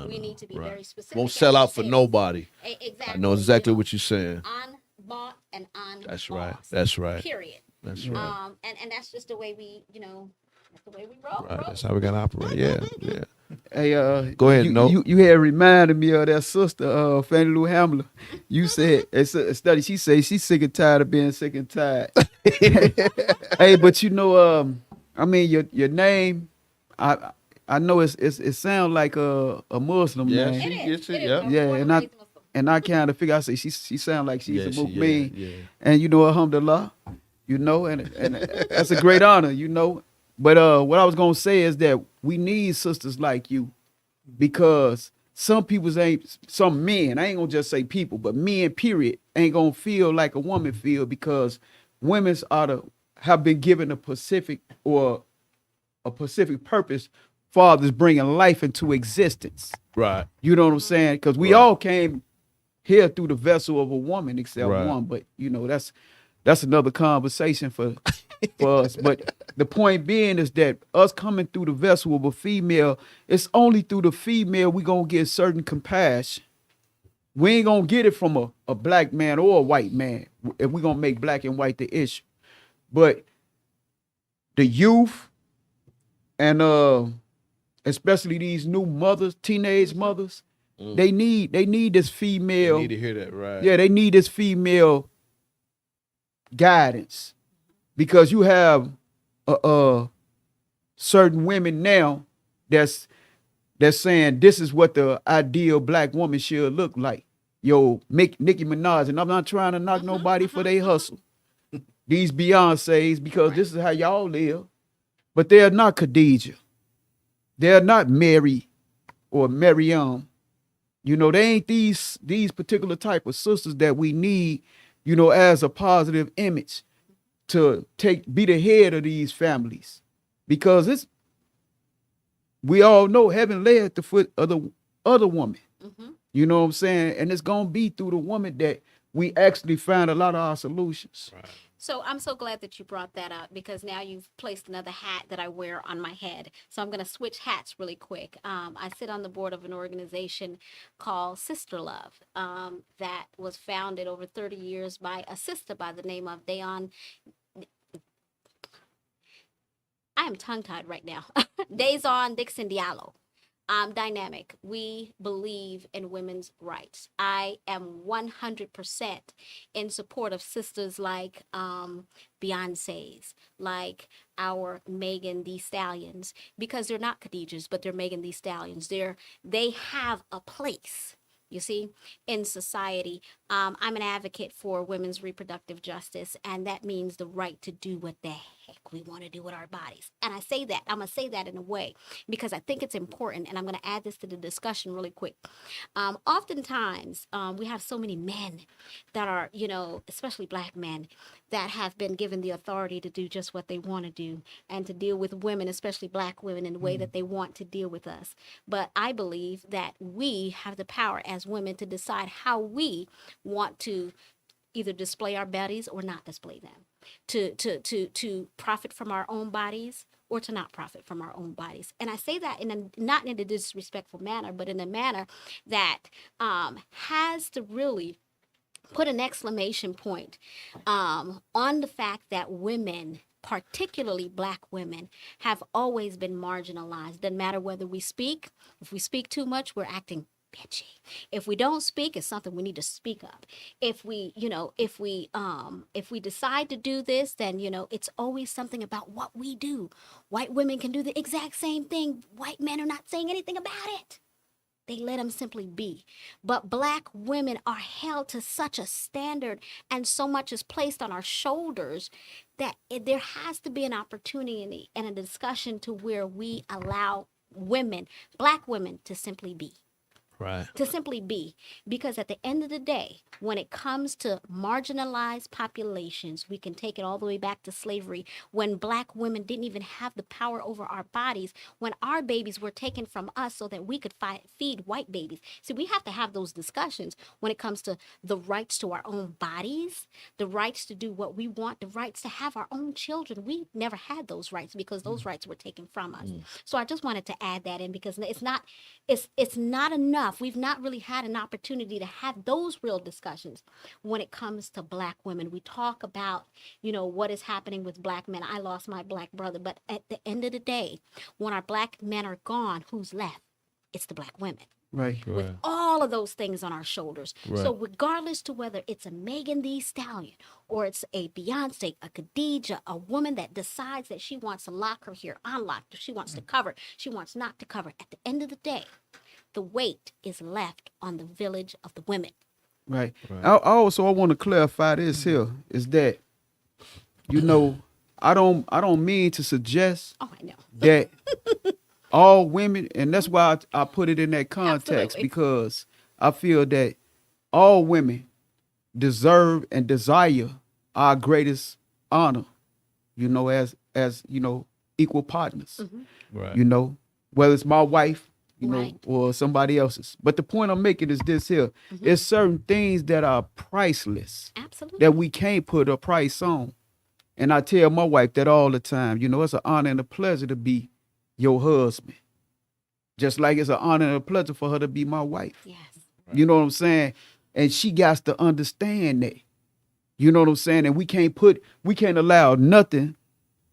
We need to be right. very specific. Won't at sell which out for table. nobody. Exactly. I know exactly you know, what you're saying. on bought and on That's right. boss, That's right. period. That's right. And that's just the way we, you know, that's the way we roll. Right. That's how we gotta operate. Yeah. Yeah. Hey, Go ahead, no. You had reminded me of that sister, Fannie Lou Hamler. You said it's a study. She said she's sick and tired of being sick and tired. Hey, but you know, I mean, your name, I know it sounds like a Muslim Yeah, name. she It gets is. it. It Yeah. is. Yeah, Born and I- raised Muslim. And I kind of figure, I say she sounds like she's Yeah, a she- mu'min. yeah. And you know, alhamdulillah, you know, and that's a great honor, you know. But what I was gonna say is that we need sisters like you, because some men, I ain't gonna just say people, but men, period, ain't gonna feel like a woman feel, because women's have been given a specific purpose. Fathers bringing life into existence. Right. You know what I'm saying? Because we Right. all came here through the vessel of a woman, except Right. one. But you know, that's another conversation for us. But the point being is that us coming through the vessel of a female, it's only through the female we gonna get certain compassion. We ain't gonna get it from a black man or a white man if we gonna make black and white the issue. But the youth and especially these new mothers, teenage mothers, they need this female. You need to hear that, right? Yeah, they need this female guidance, because you have certain women now that's saying this is what the ideal black woman should look like. Yo, Nicki Minaj, and I'm not trying to knock nobody for their hustle. These Beyoncés, because this is how y'all live, but they're not Khadijah. They're not Mary or Miriam. You know, they ain't these particular type of sisters that we need, you know, as a positive image to be the head of these families. Because we all know heaven lay at the foot of the other woman. Mm-hmm. You know what I'm saying? And it's gonna be through the woman that we actually find a lot of our solutions. Right. So I'm so glad that you brought that up, because now you've placed another hat that I wear on my head. So I'm going to switch hats really quick. I sit on the board of an organization called Sister Love that was founded over 30 years by a sister by the name of Dayon. I am tongue-tied right now. Dazon Dixon Diallo. Dynamic. We believe in women's rights. I am 100% in support of sisters like Beyonce's, like our Megan Thee Stallions, because they're not Khadijas, but they're Megan Thee Stallions. They have a place, you see, in society. I'm an advocate for women's reproductive justice, and that means the right to do what the heck we want to do with our bodies. And I'm going to say that in a way, because I think it's important, and I'm going to add this to the discussion really quick. Oftentimes, we have so many men that are, you know, especially black men, that have been given the authority to do just what they want to do and to deal with women, especially black women, in the way that they want to deal with us. But I believe that we have the power as women to decide how we want to either display our bodies or not display them, to profit from our own bodies or to not profit from our own bodies. And I say that not in a disrespectful manner, but in a manner that has to really put an exclamation point on the fact that women, particularly Black women, have always been marginalized. Doesn't matter whether we speak. If we speak too much, we're acting bitchy. If we don't speak, it's something we need to speak up. If we decide to do this, then it's always something about what we do. White women can do the exact same thing. White men are not saying anything about it. They let them simply be. But Black women are held to such a standard, and so much is placed on our shoulders that there has to be an opportunity and a discussion to where we allow women, Black women, to simply be. Right. To simply be. Because at the end of the day, when it comes to marginalized populations, we can take it all the way back to slavery, when Black women didn't even have the power over our bodies, when our babies were taken from us so that we could feed white babies. See, we have to have those discussions when it comes to the rights to our own bodies, the rights to do what we want, the rights to have our own children. We never had those rights because those rights were taken from us. So I just wanted to add that in, because it's not enough. We've not really had an opportunity to have those real discussions when it comes to Black women. We talk about, what is happening with Black men. I lost my Black brother, but at the end of the day, when our Black men are gone, who's left? It's the Black women. Right. With all of those things on our shoulders. Right. So regardless to whether it's a Megan Thee Stallion or it's a Beyonce, a Khadijah, a woman that decides that she wants to lock her hair unlocked, she wants to cover, she wants not to cover, at the end of the day, the weight is left on the village of the women. Right. I want to clarify this here, is that, I don't mean to suggest I know. that all women, and that's why I put it in that context, Absolutely. because I feel that all women deserve and desire our greatest honor, as equal partners. Right. Whether it's my wife, Right. or somebody else's. But the point I'm making is this here. There's certain things that are priceless Absolutely. that we can't put a price on. And I tell my wife that all the time. It's an honor and a pleasure to be your husband. Just like it's an honor and a pleasure for her to be my wife. Yes. You know what I'm saying? And she got to understand that. You know what I'm saying? And we can't allow nothing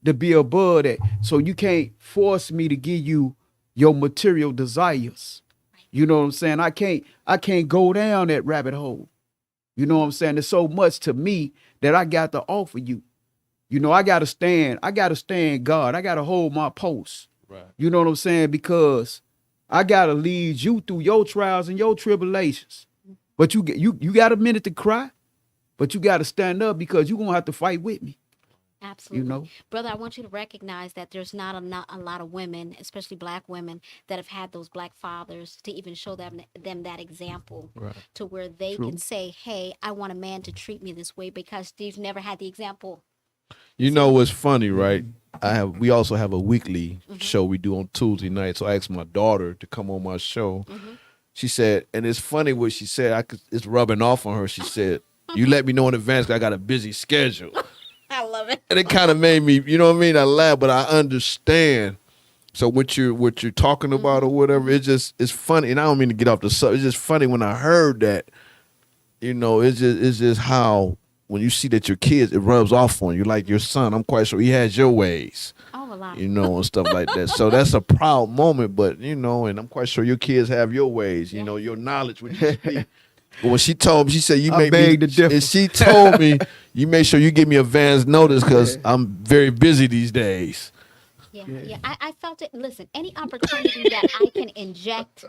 to be above that. So you can't force me to give you your material desires. You know what I'm saying? I can't go down that rabbit hole. You know what I'm saying? There's so much to me that I got to offer you. I gotta stand God. I gotta hold my post. Right. You know what I'm saying? Because I gotta lead you through your trials and your tribulations. But you got a minute to cry, but you gotta stand up, because you're gonna have to fight with me. Absolutely. Brother, I want you to recognize that there's not a lot of women, especially Black women, that have had those Black fathers to even show them that example, Right. to where they can say, hey, I want a man to treat me this way, because they've never had the example. You know what's funny, right? We also have a weekly show we do on Tuesday night. So I asked my daughter to come on my show. She said, and it's funny what she said. It's rubbing off on her. She said, "You let me know in advance 'cause I got a busy schedule." I love it. And it kind of made me, you know what I mean? I laugh, but I understand. So what you're talking about or whatever, it's funny. And I don't mean to get off the subject. It's just funny when I heard that. It's just how when you see that your kids, it rubs off on you. Like your son, I'm quite sure he has your ways. Oh, a lot. And stuff like that. So that's a proud moment, but and I'm quite sure your kids have your ways, your knowledge when you speak. But when she told me, she said, I beg to differ. and she told me, you make sure you give me advance notice because I'm very busy these days. Yeah. I felt it. Listen, any opportunity that I can inject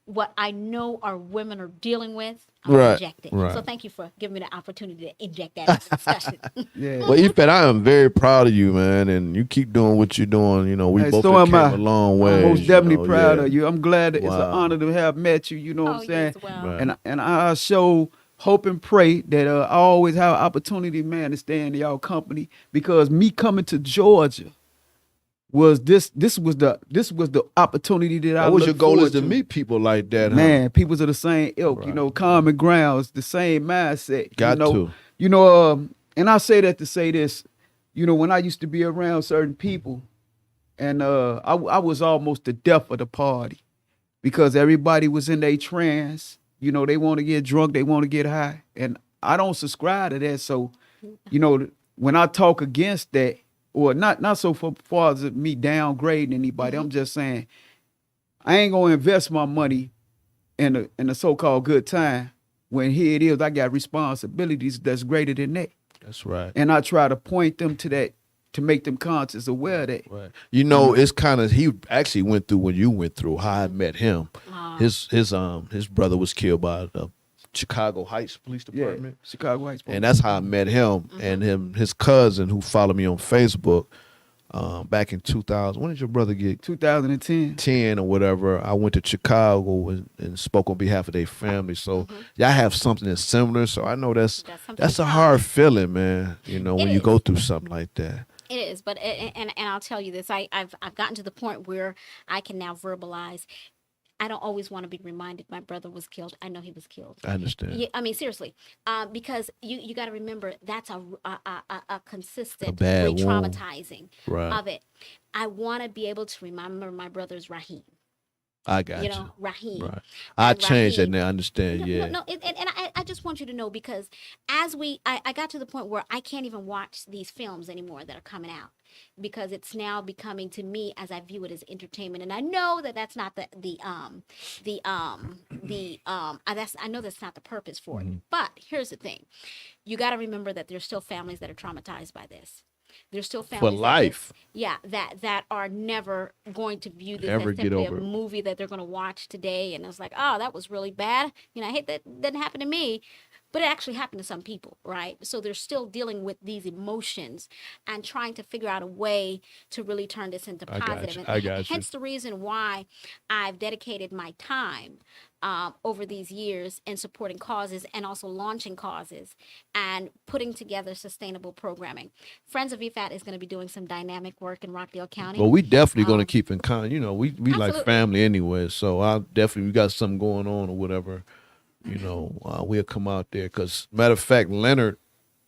what I know our women are dealing with, I'm Right, injecting. right. So thank you for giving me the opportunity to inject that into the discussion. Yeah. Well, Ifet, I am very proud of you, man, and you keep doing what you're doing. We Hey, both so have am came I. a long way. I'm most definitely proud of you. I'm glad that it's an Wow. honor to have met you. You know what I'm saying? Yes, well. Right. And I show hope and pray that I always have opportunity, man, to stay in y'all company, because me coming to Georgia was this was the opportunity that I What was your look goal is forward to meet people like that, huh? Man, people's of the same ilk, Right. common grounds, the same mindset. Got to. And I say that to say this, when I used to be around certain people, and I was almost the death of the party because everybody was in their trance. You know, they want to get drunk, they want to get high, and I don't subscribe to that. So, you know, when I talk against that, or not so far as me downgrading anybody, I'm just saying I ain't gonna invest my money in a so-called good time when here it is I got responsibilities that's greater than that. That's right. And I try to point them to that to make them conscious aware of that. Right. You know, it's kind of, he actually went through what you went through, how I met him. His brother was killed by the Chicago Heights Police Department. Yeah, Chicago Heights. And that's how I met him. And his cousin who followed me on Facebook back in 2000. When did your brother get 2010. 10 or whatever? I went to Chicago and spoke on behalf of their family. So y'all have something that's similar. So I know that's a hard feeling, man. You know, when you go through something like that. It is, but and I'll tell you this: I've gotten to the point where I can now verbalize. I don't always want to be reminded my brother was killed. I know he was killed. I understand. Yeah, I mean, seriously, because you got to remember that's a consistent bad re-traumatizing Right. of it. I want to be able to remember my brother's Raheem. I got you. You know, Raheem. Right. I And changed that Raheem. now. I understand. Yeah. No, and I just want you to know because as I got to the point where I can't even watch these films anymore that are coming out because it's now becoming to me as I view it as entertainment, and I know that that's not I know that's not the purpose for it. But here's the thing: you got to remember that there's still families that are traumatized by this. There's still families For life. that are never going to view this Ever as get simply a over it. movie that they're going to watch today, and it's like, oh, that was really bad. You know, I hate that didn't happen to me, but it actually happened to some people, right? So they're still dealing with these emotions and trying to figure out a way to really turn this into positive. I got you. Hence the reason why I've dedicated my time over these years in supporting causes and also launching causes and putting together sustainable programming. Friends of EFAT is going to be doing some dynamic work in Rockdale County. Well, we definitely going to keep in contact. You know, we like Absolutely. family anyway. So we got something going on or whatever. You know, we'll come out there. Because, matter of fact, Leonard,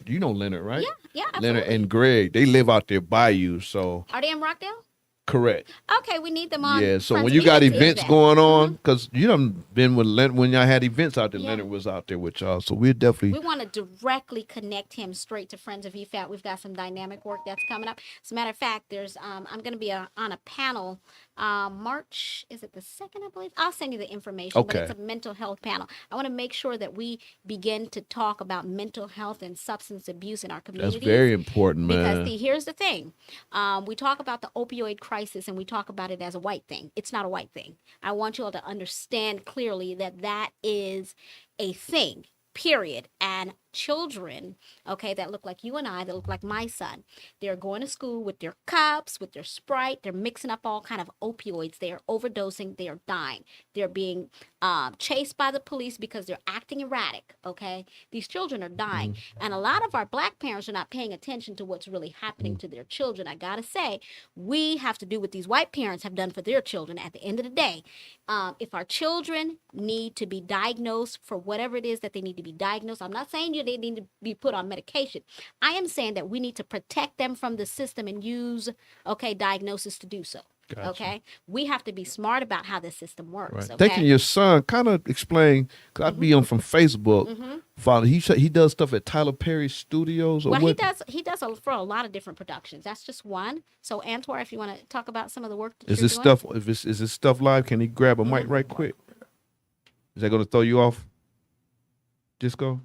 you know Leonard, right? Yeah, Leonard absolutely. and Greg, they live out there by you. So, Are they in Rockdale? correct. Okay, we need them on. Yeah, so Friends when of you got EFAT events event. going on, because you done been with Leonard, when y'all had events out there, Yeah. Leonard was out there with y'all. So we're definitely, We want to directly connect him straight to Friends of EFAT. We've got some dynamic work that's coming up. As a matter of fact, there's I'm going to be on a panel March, is it the 2nd, I believe? I'll send you the information, but Okay. it's a mental health panel. I want to make sure that we begin to talk about mental health and substance abuse in our that's communities. very important, Because man. see, here's the thing. We talk about the opioid crisis and we talk about it as a white thing. It's not a white thing. I want you all to understand clearly that that is a thing, period. And children, okay, that look like you and I, that look like my son, they're going to school with their cups, with their Sprite. They're mixing up all kind of opioids. They are overdosing. They are dying. They're being chased by the police because they're acting erratic, okay? These children are dying. And a lot of our black parents are not paying attention to what's really happening to their children. I gotta say, we have to do what these white parents have done for their children. At the end of the day, if our children need to be diagnosed for whatever it is that they need to be diagnosed, I'm not saying they need to be put on medication. I am saying that we need to protect them from the system and use, okay, diagnosis to do so. Gotcha. Okay, we have to be smart about how the system works. Right. Okay? Thinking your son, kind of explain, because I'd be on from Facebook. Father, he does stuff at Tyler Perry Studios or Well, what? he does for a lot of different productions. That's just one. So, Antwar, if you want to talk about some of the work that Is you're this doing. stuff? Is this stuff live? Can he grab a mic right quick? Is that going to throw you off? Disco?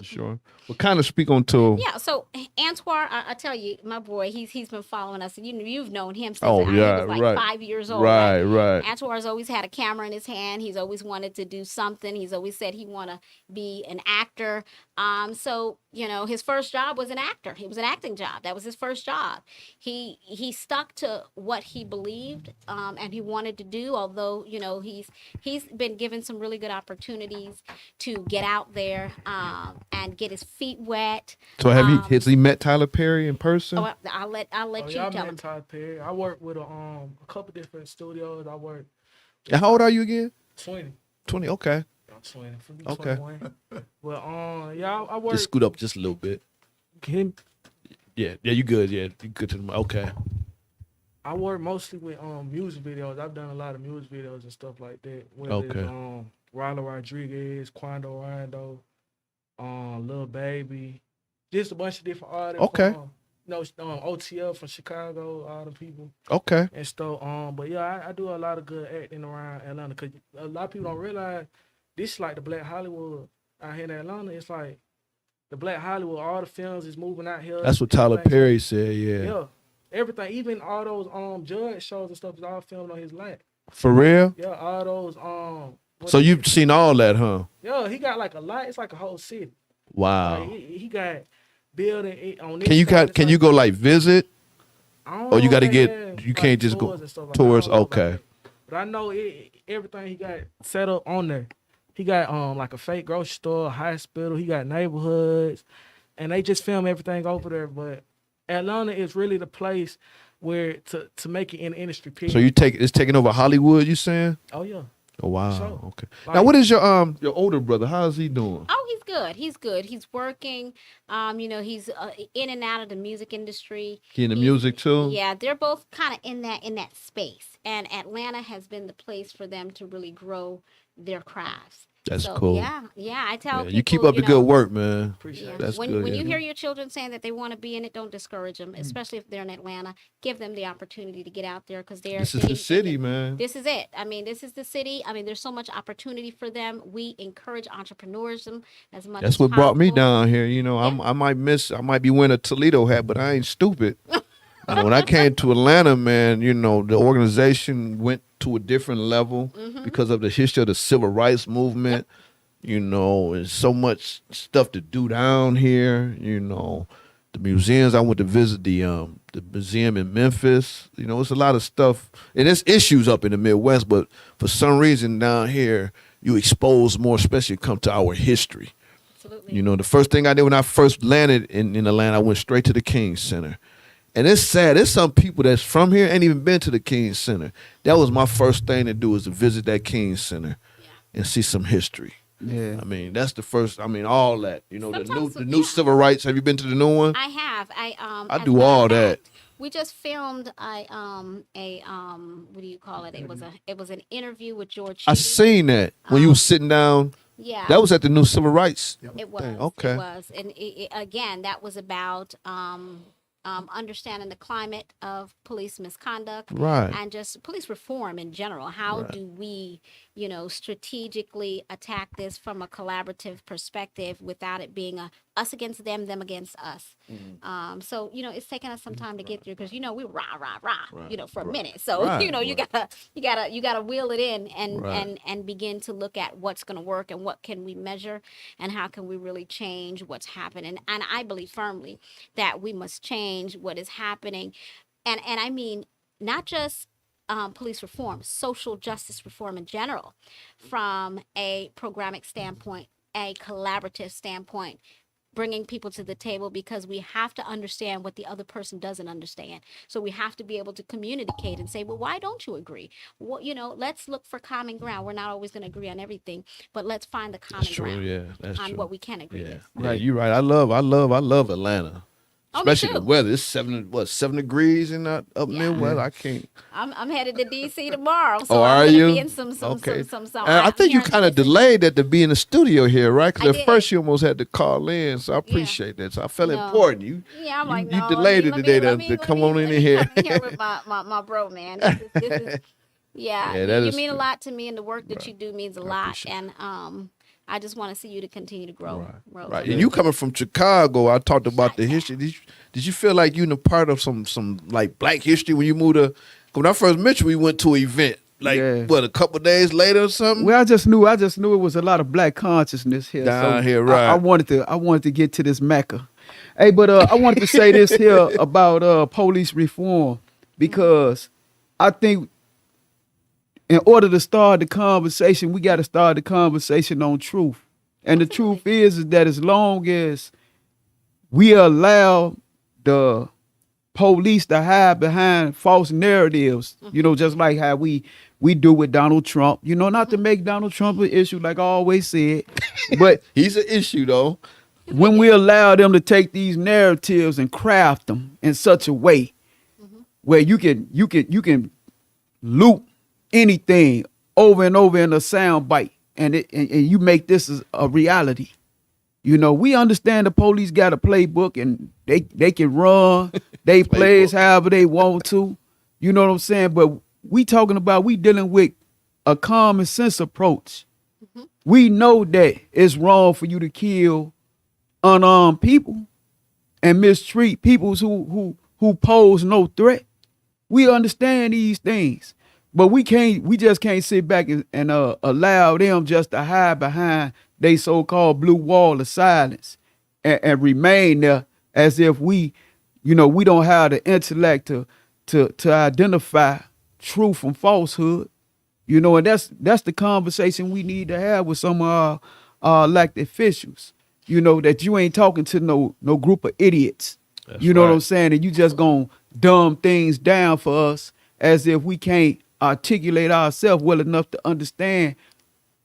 Sure. Well, kind of speak on to. Yeah, so Antwar, I tell you, my boy, he's been following us. You've known him since Oh, he yeah, was like right. 5 years old. Right, right. Antwar's always had a camera in his hand. He's always wanted to do something. He's always said he want to be an actor. So his first job was an actor. It was an acting job. That was his first job. He stuck to what he believed and he wanted to do. Although he's been given some really good opportunities to get out there and get his feet wet. So has he met Tyler Perry in person? Oh, I'll let Oh, you yeah, I tell met him. Tyler Perry. I work with a couple different studios. I work And how old are you again? 20. 20. Okay. I'm 20. For me, Okay. 21. But yeah, I work. Just scoot up just a little bit. Him, Yeah, you good. Yeah, you good to the mic. Okay. I work mostly with music videos. I've done a lot of music videos and stuff like that. Whether Okay. it's Riley Rodriguez, Quando Rondo, Lil Baby, just a bunch of different artists. Okay. OTL from Chicago, all the people Okay. and stuff. But yeah, I do a lot of good acting around Atlanta because a lot of people don't realize this is like the Black Hollywood out here in Atlanta. It's like the Black Hollywood. All the films is moving out here. That's what Tyler Everything- Perry said. Yeah. Yeah, everything, even all those judge shows and stuff is all filmed on his lap. For real. Yeah, all those what So is you've it? seen all that, huh? Yeah, he got like a lot. It's like a whole city. Wow. Like, he got building it on this. Can you side, this can side. you go like visit? I don't Or you know gotta if they get- have, you can't just go- tours and stuff like tours, that. I don't know about okay. that. But I know everything he got set up on there. He got like a fake grocery store, a hospital. He got neighborhoods, and they just film everything over there. But Atlanta is really the place where to make it in the industry. Period. So it's taking over Hollywood, you saying? Oh yeah. Oh wow. Sure. Okay. Like- Now what is your older brother? How's he doing? Oh, he's good. He's good. He's working. He's in and out of the music industry. He in the He's- music too? Yeah, they're both kind of in that space, and Atlanta has been the place for them to really grow their crafts. That's So, cool. Yeah. I tell people, You keep up the good work, man. Appreciate Yeah. it. That's when good, when yeah. you hear your children saying that they want to be in it, don't discourage them, especially if they're in Atlanta. Give them the opportunity to get out there because they're. This is the city, man. This is it. I mean, this is the city. I mean, there's so much opportunity for them. We encourage entrepreneurism as much. That's as what brought me possible. down here. You know, Yeah. I might be wearing a Toledo hat, but I ain't stupid. You know, when I came to Atlanta, man, you know, the organization went to a different level Mm-hmm. because of the history of the civil rights movement. You know, there's so much stuff to do down here. You know, the museums. I went to visit the museum in Memphis. You know, it's a lot of stuff, and there's issues up in the Midwest. But for some reason down here, you expose more, especially come to our history. Absolutely. You know, the first thing I did when I first landed in Atlanta, I went straight to the King Center. And it's sad. There's some people that's from here ain't even been to the King Center. That was my first thing to do, is to visit that King Center and see some history. Yeah. I mean, that's the first. I mean, all that. You know, Sometimes, the new yeah. civil rights. Have you been to the new one? I have. I as do a matter all of that. fact, we just filmed what do you call it? It was an interview with George. I Chitty. seen that when you was sitting down. Yeah. That was at the new civil rights. It was. Okay. It was. And again, that was about understanding the climate of police misconduct Right. and just police reform in general. How Right. do we, strategically attack this from a collaborative perspective without it being a us against them against us? Mm-hmm. So it's taken us some time to get through because we rah Right. for a minute. So Right. you gotta wheel it in and Right. and begin to look at what's going to work and what can we measure and how can we really change what's happening. And I believe firmly that we must change what is happening, and I mean not just police reform, social justice reform in general, from a programmatic standpoint, a collaborative standpoint, bringing people to the table because we have to understand what the other person doesn't understand. So we have to be able to communicate and say, well, why don't you agree? Well, let's look for common ground. We're not always going to agree on everything, but let's find the common That's true. ground Yeah, that's on true. what we can agree Yeah, with. right. You're right. I love Atlanta. Oh, me Especially the too. weather. It's 7 degrees in up Yeah. Midwest. I can't. I'm headed to DC tomorrow, so Oh, I'm are gonna you? be in some Okay. some. I think you I'm kind of hearing- delayed that to be in the studio here, right? I Because at did. first you almost had to call in, so I appreciate that. So I felt No. important. You Yeah, I'm you- like, you no, delayed it let me- today let to me- come let on me- in let me here. come in here with my bro, man. This is yeah, Yeah, that you is mean a good. lot to me, and the work that Right. you do means a I lot. appreciate And I just want to see you to continue to grow. grow. Right. And you coming from Chicago, I talked about the history. Did you feel like you in a part of some like black history when you moved to? When I first met you, we went to an event. Like Yeah. what, a couple days later or something? Well, I just knew it was a lot of black consciousness here. Down here, I right. wanted to get to this Mecca. Hey, but I wanted to say this here about police reform because I think in order to start the conversation, we got to start the conversation on truth. And the truth is that as long as we allow the police to hide behind false narratives, just like how we do with Donald Trump, not to make Donald Trump an issue like I always said, but He's an issue though. when we allow them to take these narratives and craft them in such a way where you can loop anything over and over in a sound bite, and you make this as a reality. You know, we understand the police got a playbook and they can run they plays however they want to. You know what I'm saying? But we dealing with a common sense approach. We know that it's wrong for you to kill unarmed people and mistreat people who pose no threat. We understand these things, but we just can't sit back and allow them just to hide behind they so-called blue wall of silence and remain there as if we don't have the intellect to identify truth from falsehood. You know, and that's the conversation we need to have with some of our elected officials. You know, that you ain't talking to no group of idiots. That's you know right. what I'm saying? And you just gonna dumb things down for us as if we can't articulate ourselves well enough to understand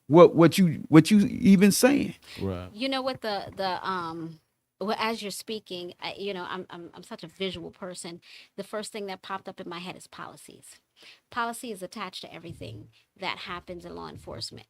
what you even saying. Right. You know what well, as you're speaking, I'm such a visual person. The first thing that popped up in my head is policies. Policy is attached to everything that happens in law enforcement.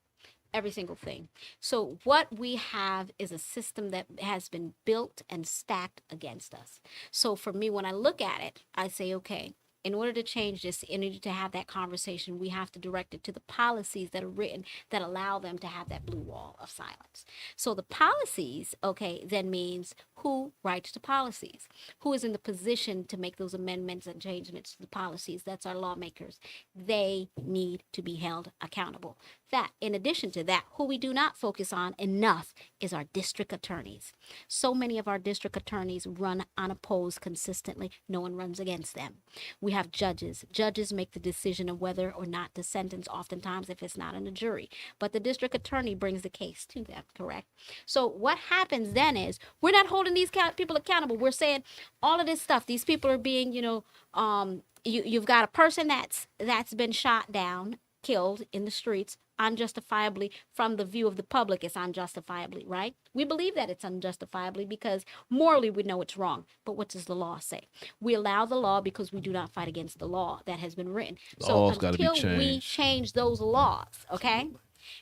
Every single thing. So what we have is a system that has been built and stacked against us. So for me, when I look at it, I say, okay, in order to change this, in order to have that conversation, we have to direct it to the policies that are written that allow them to have that blue wall of silence. So the policies, okay, then means who writes the policies, who is in the position to make those amendments and changements to the policies. That's our lawmakers. They need to be held accountable. That, in addition to that, who we do not focus on enough is our district attorneys. So many of our district attorneys run unopposed consistently. No one runs against them. We have judges. Judges make the decision of whether or not to sentence, oftentimes if it's not in a jury. But the district attorney brings the case to them, correct? So what happens then is we're not holding these people accountable. We're saying all of this stuff. These people are being, you've got a person that's been shot down, killed in the streets unjustifiably. From the view of the public, it's unjustifiably, right? We believe that it's unjustifiably because morally we know it's wrong. But what does the law say? We allow the law because we do not fight against the law that has been written. Laws So gotta be until we changed. change those laws, okay?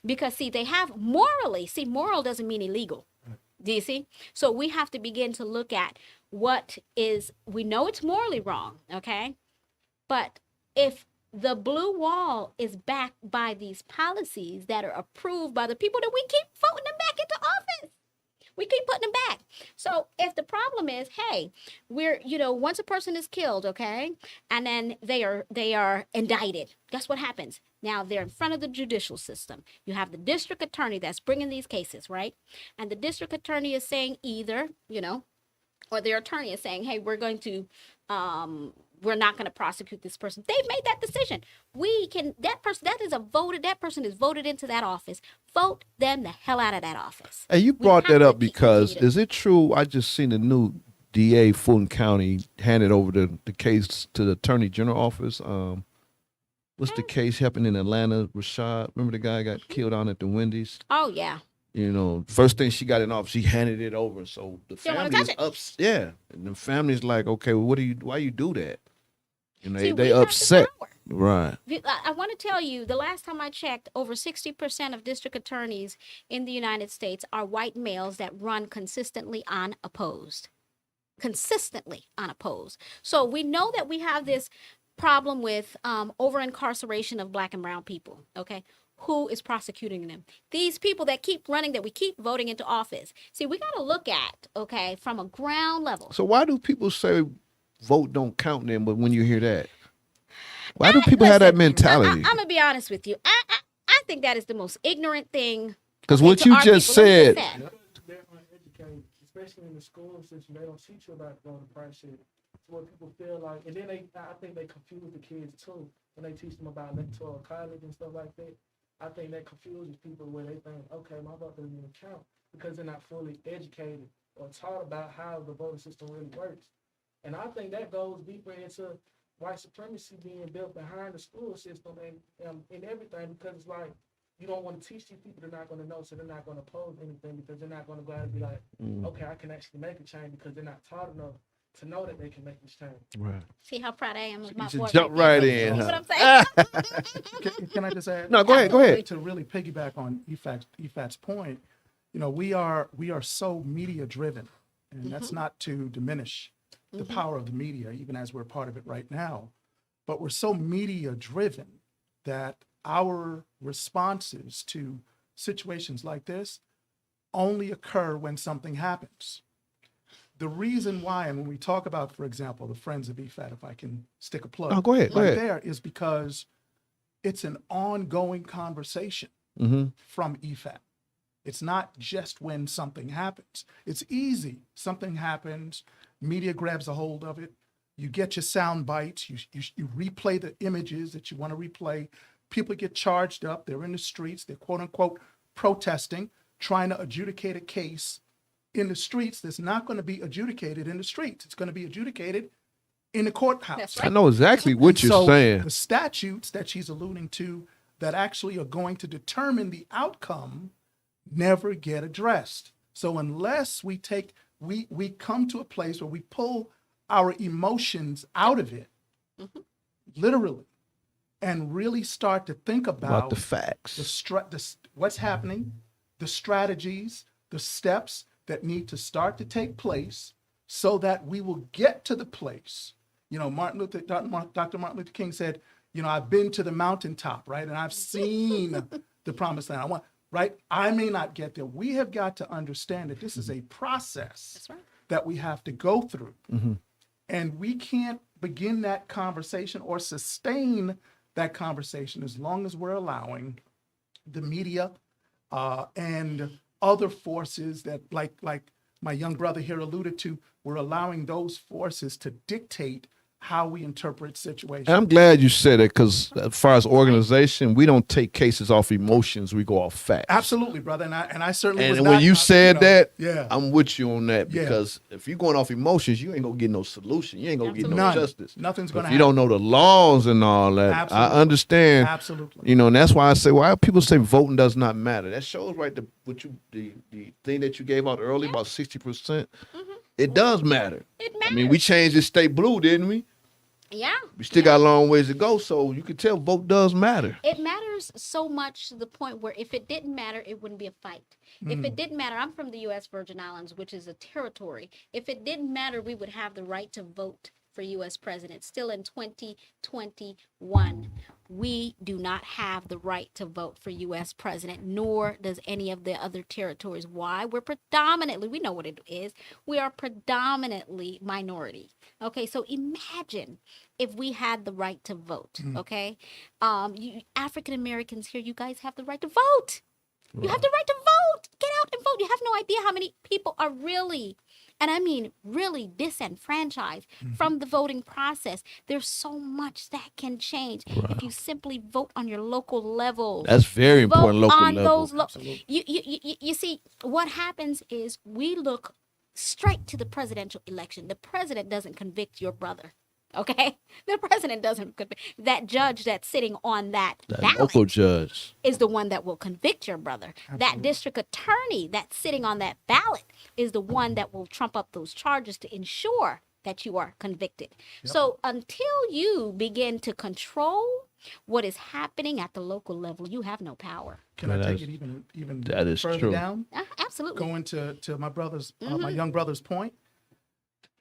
Because see, they have morally, moral doesn't mean illegal. Do you see? So we have to begin to look at we know it's morally wrong, okay? But if the blue wall is backed by these policies that are approved by the people, that we keep voting them back into office. We keep putting them back. So if the problem is, hey, once a person is killed, okay, and then they are indicted, guess what happens? Now they're in front of the judicial system. You have the district attorney that's bringing these cases, right? And the district attorney is saying either, or their attorney is saying, hey, we're not going to prosecute this person. They've made that decision. That person is voted into that office. Vote them the hell out of that office. Hey, you We brought have that to up because is it true? I just seen the new DA Fulton County handed over the case to the Attorney General office. What's the case happened in Atlanta? Rashad, remember the guy got killed down at the Wendy's? Oh, yeah. First thing she got in office, she handed it over. So the Don't wanna family is touch yeah, and the family's like, okay, well, why you do that? See, we They have the upset, power. right? I want to tell you, the last time I checked, over 60% of district attorneys in the United States are white males that run consistently unopposed. Consistently unopposed. So we know that we have this problem with over incarceration of Black and brown people. Okay. Who is prosecuting them? These people that keep running, that we keep voting into office. See, we got to look at, okay, from a ground level. So why do people say vote don't count then? But when you hear that, why do people have that mentality? I'm gonna be honest with you. I think that is the most ignorant thing. Because okay, what to you our just people. Let me said, say that. They're uneducated, especially in the school system. They don't teach you about voter price shit. It's what people feel like, and then I think they confuse the kids too when they teach them about electoral college and stuff like that. I think that confuses people where they think, okay, my vote doesn't even count because they're not fully educated or taught about how the voting system really works. And I think that goes deeper into white supremacy being built behind the school system and everything, because it's like you don't want to teach these people, they're not going to know, so they're not going to oppose anything because they're not going to go out and be like, okay, I can actually make a change because they're not taught enough to know that they can make this change. Right. See how proud I am of my should boy. jump there. right in, See huh? what I'm saying? Can I just add? No, go ahead. Go ahead. To really piggyback on EFAT's point, we are so media driven, and that's not to diminish the power of the media, even as we're part of it right now. But we're so media driven that our responses to situations like this only occur when something happens. The reason why, and when we talk about, for example, the Friends of EFAT, if I can stick a plug, Oh, go ahead. Go right ahead. there, is because it's an ongoing conversation Mm-hmm. from EFAT. It's not just when something happens. It's easy. Something happens, media grabs a hold of it. You get your sound bites. You replay the images that you want to replay. People get charged up. They're in the streets. They're quote unquote protesting, trying to adjudicate a case in the streets that's not going to be adjudicated in the streets. It's going to be adjudicated in the courthouse. That's I right. know exactly what you're So saying. the statutes that she's alluding to that actually are going to determine the outcome never get addressed. So unless we come to a place where we pull our emotions out of it, literally, and really start to think About the the facts. what's happening, the strategies, the steps that need to start to take place so that we will get to the place. Dr. Martin Luther King said, I've been to the mountaintop, right? And I've seen the promised land. I may not get there. We have got to understand that this is a process That's right. that we have to go through. Mm-hmm. And we can't begin that conversation or sustain that conversation as long as we're allowing the media and other forces that, like my young brother here alluded to, we're allowing those forces to dictate how we interpret situations. And I'm glad you said it because as far as organization, we don't take cases off emotions. We go off facts. Absolutely, brother. And I certainly was And not, when you said that, yeah. I'm with you on that Yeah. because if you're going off emotions, you ain't gonna get no solution. You ain't gonna get no None. justice. Nothing's But going to if you happen. don't know the laws and all that, Absolutely. I understand. Absolutely. And that's why I say why people say voting does not matter. That shows right the thing that you gave out earlier about 60%. It does matter. It I matters. mean, we changed the state blue, didn't we? Yeah. We still got a long ways to go, so you can tell vote does matter. It matters so much to the point where if it didn't matter, it wouldn't be a fight. If it didn't matter, I'm from the U.S. Virgin Islands, which is a territory. If it didn't matter, we would have the right to vote for U.S. president. Still in 2021, we do not have the right to vote for U.S. president, nor does any of the other territories. Why? We're predominantly, we know what it is, we are predominantly minority. Okay, so imagine if we had the right to vote, okay? African Americans here, you guys have the right to vote. You have the right to vote. Get out and vote. You have no idea how many people are really, and I mean really disenfranchised from the voting process. There's so much that can change if you simply vote on your local level. That's very Vote important. Local on level. those you see, what happens is we look straight to the presidential election. The president doesn't convict your brother. Okay, the president doesn't convict. That judge that's sitting on that ballot local judge is the one that will convict your brother. That district attorney that's sitting on that ballot is the one that will trump up those charges to ensure that you are convicted. So until you begin to control what is happening at the local level, you have no power. Can I take it even that is further true. down? Absolutely. Going to my brother's, my young brother's point,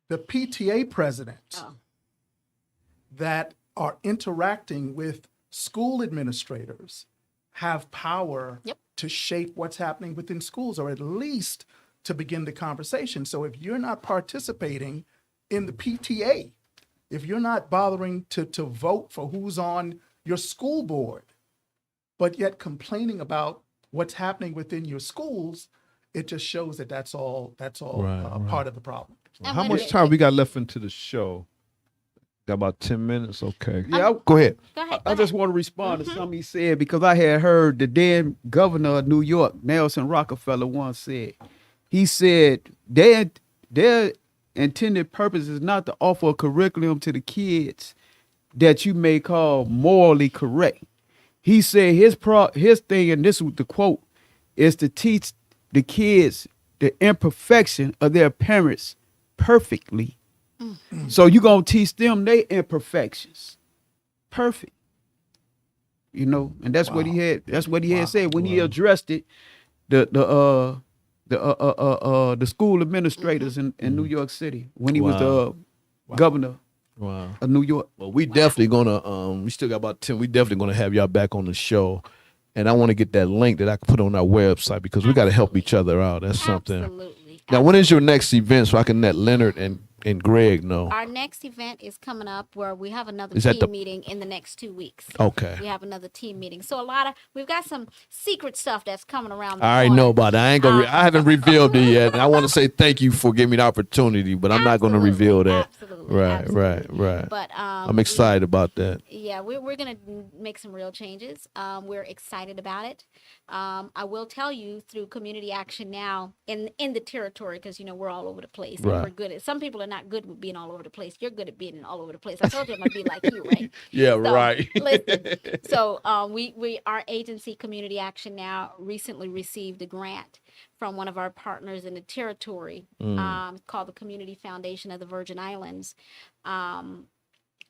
the PTA presidents that are interacting with school administrators have power to shape what's happening within schools, or at least to begin the conversation. So if you're not participating in the PTA, if you're not bothering to vote for who's on your school board, but yet complaining about what's happening within your schools, it just shows that that's all part of the problem. And How when much it- time we got left into the show? Got about 10 minutes. Okay. Yeah, Go ahead. Go ahead. I just want to respond to something he said because I had heard the then governor of New York, Nelson Rockefeller, once said. He said their intended purpose is not to offer a curriculum to the kids that you may call morally correct. He said his thing, and this was the quote, is to teach the kids the imperfection of their parents perfectly So you gonna teach them their imperfections. Perfect. You know, and that's what he had. That's what he had said when he addressed it. The school administrators in New York City when he was the governor Wow. of New York. Well, we definitely gonna we still got about 10. We definitely gonna have y'all back on the show. And I want to get that link that I can put on our website because we got to help each other out. That's something. Absolutely. Now, when is your next event so I can let Leonard and Greg know? Our next event is coming up where we have another Is that team meeting in the next 2 weeks. Okay. We have another team meeting. So we've got some secret stuff that's coming around the I already corner. know about it. I ain't gonna. I haven't revealed it yet. And I want to say thank you for giving me the opportunity, but I'm not going to Absolutely, reveal that. absolutely, Right, absolutely. right. But I'm excited about that. Yeah, we're gonna make some real changes. We're excited about it. I will tell you through Community Action Now in the territory, because we're all over the place. And Right. we're good at. Some people are not good with being all over the place. You're good at being all over the place. I told you I'm gonna be like you, right? Yeah, So, right. Listen. So our agency Community Action Now recently received a grant from one of our partners in the territory, called the Community Foundation of the Virgin Islands.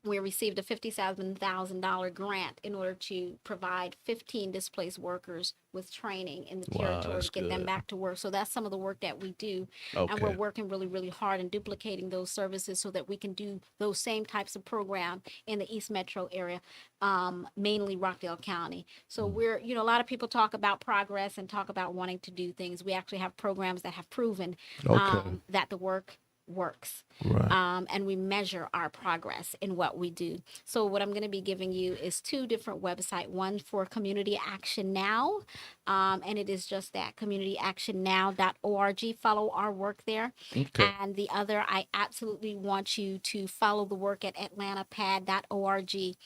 We received a $57,000 grant in order to provide 15 displaced workers with training in the Wow, territory that's to get them good. back to work. So that's some of the work that we do. And Okay. we're working really, really hard and duplicating those services so that we can do those same types of program in the East Metro area, mainly Rockdale County. So we're, a lot of people talk about progress and talk about wanting to do things. We actually have programs that have proven Okay. that the work works. Right. And we measure our progress in what we do. So what I'm going to be giving you is 2 different websites. One for Community Action Now, and it is just that, communityactionnow.org. Follow our work there. Okay. And the other, I absolutely want you to follow the work at atlantapad.org.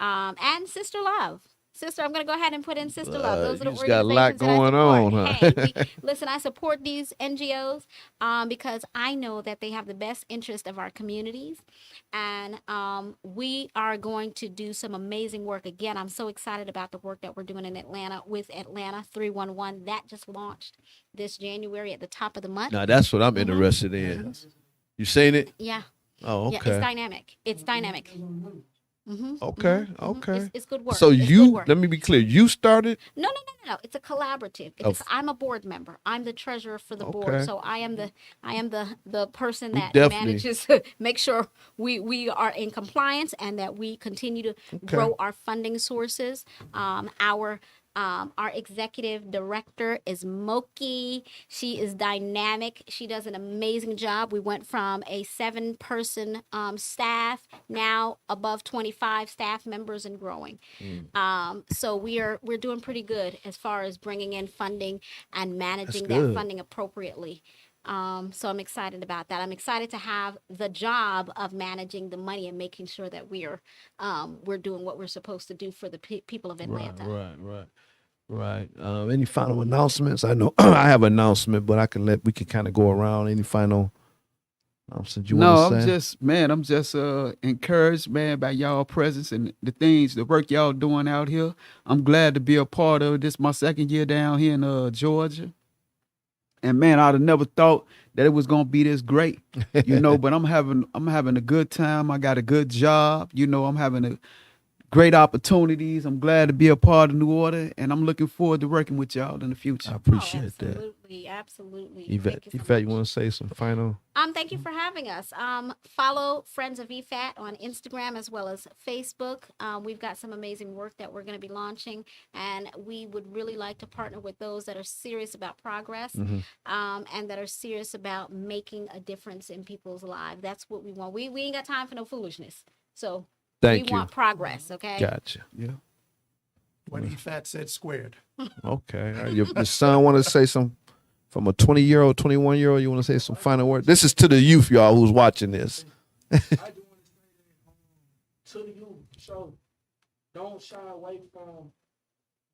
And Sister Love. Sister, I'm going to go ahead and put in Sister Love. Those are the You just got a organizations lot that I going support. on, huh? Hey, listen, I support these NGOs because I know that they have the best interest of our communities. And we are going to do some amazing work. Again, I'm so excited about the work that we're doing in Atlanta with Atlanta 311. That just launched this January at the top of the month. Now that's what I'm interested in. You seen it? Yeah. Oh, Yeah, it's okay. dynamic. It's dynamic. Okay. Okay. It's good work. So It's good you, work. let me be clear. You started. No. It's a collaborative. I'm a board member. I'm the treasurer for the board. Okay. So I am the person that definitely- manages to make sure we are in compliance and that we continue to grow our funding sources. Our executive director is Moki. She is dynamic. She does an amazing job. We went from a 7-person staff, now above 25 staff members and growing. So we're doing pretty good as far as bringing in funding and managing that good. funding appropriately. So I'm excited about that. I'm excited to have the job of managing the money and making sure that we're doing what we're supposed to do for the people of Atlanta. Right. Any final announcements? I know I have an announcement, but we can kind of go around. Any final announcements you No, want to say? I'm just encouraged, man, by y'all presence and the work y'all doing out here. I'm glad to be a part of this. My second year down here in Georgia. And man, I'd have never thought that it was gonna be this great, but I'm having a good time. I got a good job, I'm having great opportunities. I'm glad to be a part of New Order, and I'm looking forward to working with y'all in the future. I appreciate that. Absolutely. Yvette, Thank you so Yvette, you much. want to say some final? Thank you for having us. Follow Friends of EFAT on Instagram as well as Facebook. We've got some amazing work that we're going to be launching, and we would really like to partner with those that are serious about progress and that are serious about making a difference in people's lives. That's what we want. We ain't got time for no foolishness. So Thank we you. want progress, okay? Gotcha. Yeah. What EFAT said squared. Okay. All right. Your son want to say some from a 20-year-old, 21-year-old. You want to say some final word? This is to the youth, y'all, who's watching this. I just want to say that to the youth, so don't shy away from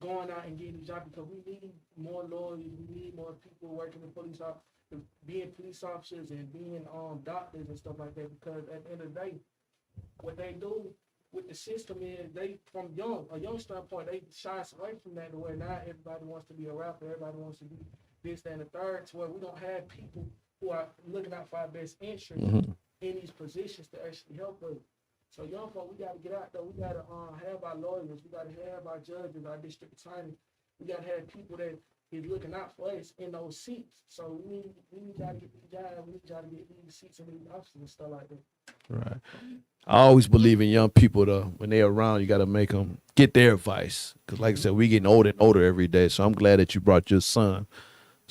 going out and getting a job because we need more lawyers, we need more people working in police officers, being police officers and being doctors and stuff like that. Because at the end of the day, what they do with the system is they from a young standpoint, they shy us away from that to where now everybody wants to be a rapper, everybody wants to be this, that, and the third, to where we don't have people who are looking out for our best interest. in these positions to actually help us. So young folk, we got to get out there. We got to have our lawyers. We got to have our judges, our district attorney. We got to have people that is looking out for us in those seats. So we got to get these jobs. We got to get these seats and these offices and stuff like that. Right. I always believe in young people, though. When they're around, you got to make them get their advice. Because like I said, we getting older and older every day. So I'm glad that you brought your son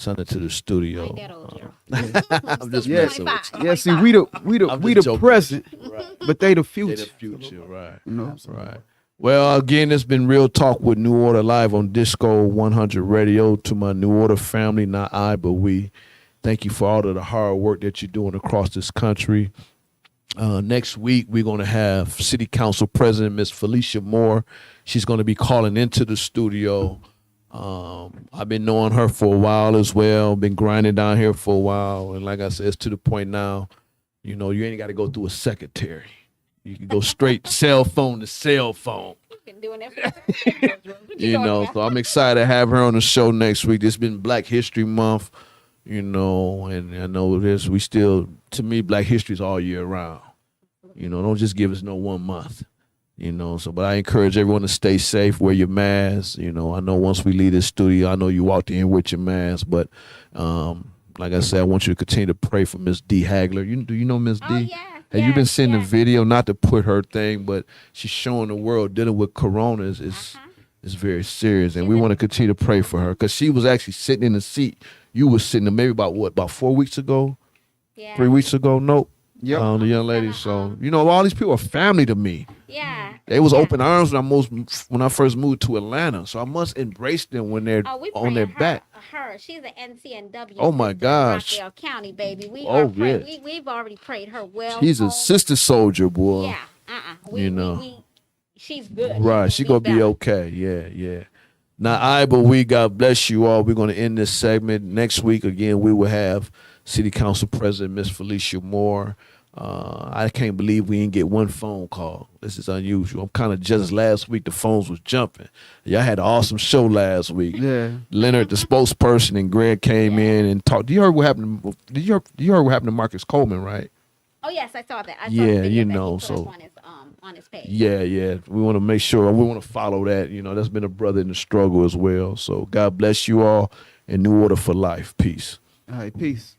into the studio. I ain't that old, Gerald. I'm just Yeah. messing with you. Yeah, see, we I'm the just joking. present, Right. but they the They're future. the future, right. You know, Right. Well, again, it's been Real Talk with New Order live on Disco 100 Radio. To my New Order family, not I, but we, thank you for all of the hard work that you're doing across this country. Next week, we're going to have City Council President, Miss Felicia Moore. She's going to be calling into the studio. I've been knowing her for a while as well, been grinding down here for a while. And like I said, it's to the point now, you know, you ain't got to go through a secretary. You can go straight cell phone to cell phone. You've been doing that for You know, so I'm excited to have her on the show next week. It's been Black History Month, you know, and I know this, we still, to me, Black History is all year round. You know, don't just give us no 1 month, you know. So, but I encourage everyone to stay safe, wear your mask. You know, I know once we leave this studio, I know you walked in with your mask, but like I said, I want you to continue to pray for Miss D. Hagler. Do you know Miss D? Oh, yeah. Have you been seeing the yes. video? Not to put her thing, but she's showing the world dealing with corona is very serious, and we want to continue to pray for her because she was actually sitting in the seat. You were sitting there maybe about 4 weeks ago, Yeah. 3 weeks ago. Nope. Yep. The young lady. So you know, all these people are family to me. Yeah. They was open arms when I first moved to Atlanta. So I must embrace them when they're Oh, we on their praying back. her. She's an NCNW. Oh, my sister in gosh. Rockdale County, baby. We Oh, are praying. yeah. We've already prayed her well. She's a home. sister soldier, boy. Yeah. You know. She's good. Right, she gonna be better. okay. Yeah. Now, God bless you all. We're gonna end this segment. Next week, again, we will have City Council President Miss Felicia Moore. I can't believe we didn't get one phone call. This is unusual. I'm kind of jealous. Last week the phones was jumping. Y'all had an awesome show last week. yeah. Leonard, the spokesperson, and Greg came in and talked. Did you hear what happened? You heard what happened to Marcus Coleman, right? Oh yes, I saw that. I saw Yeah, the video you that he know, put so- up on his page. Yeah. We want to make sure, we want to follow that. You know, that's been a brother in the struggle as well. So God bless you all, and New Order for life. Peace. All right, peace.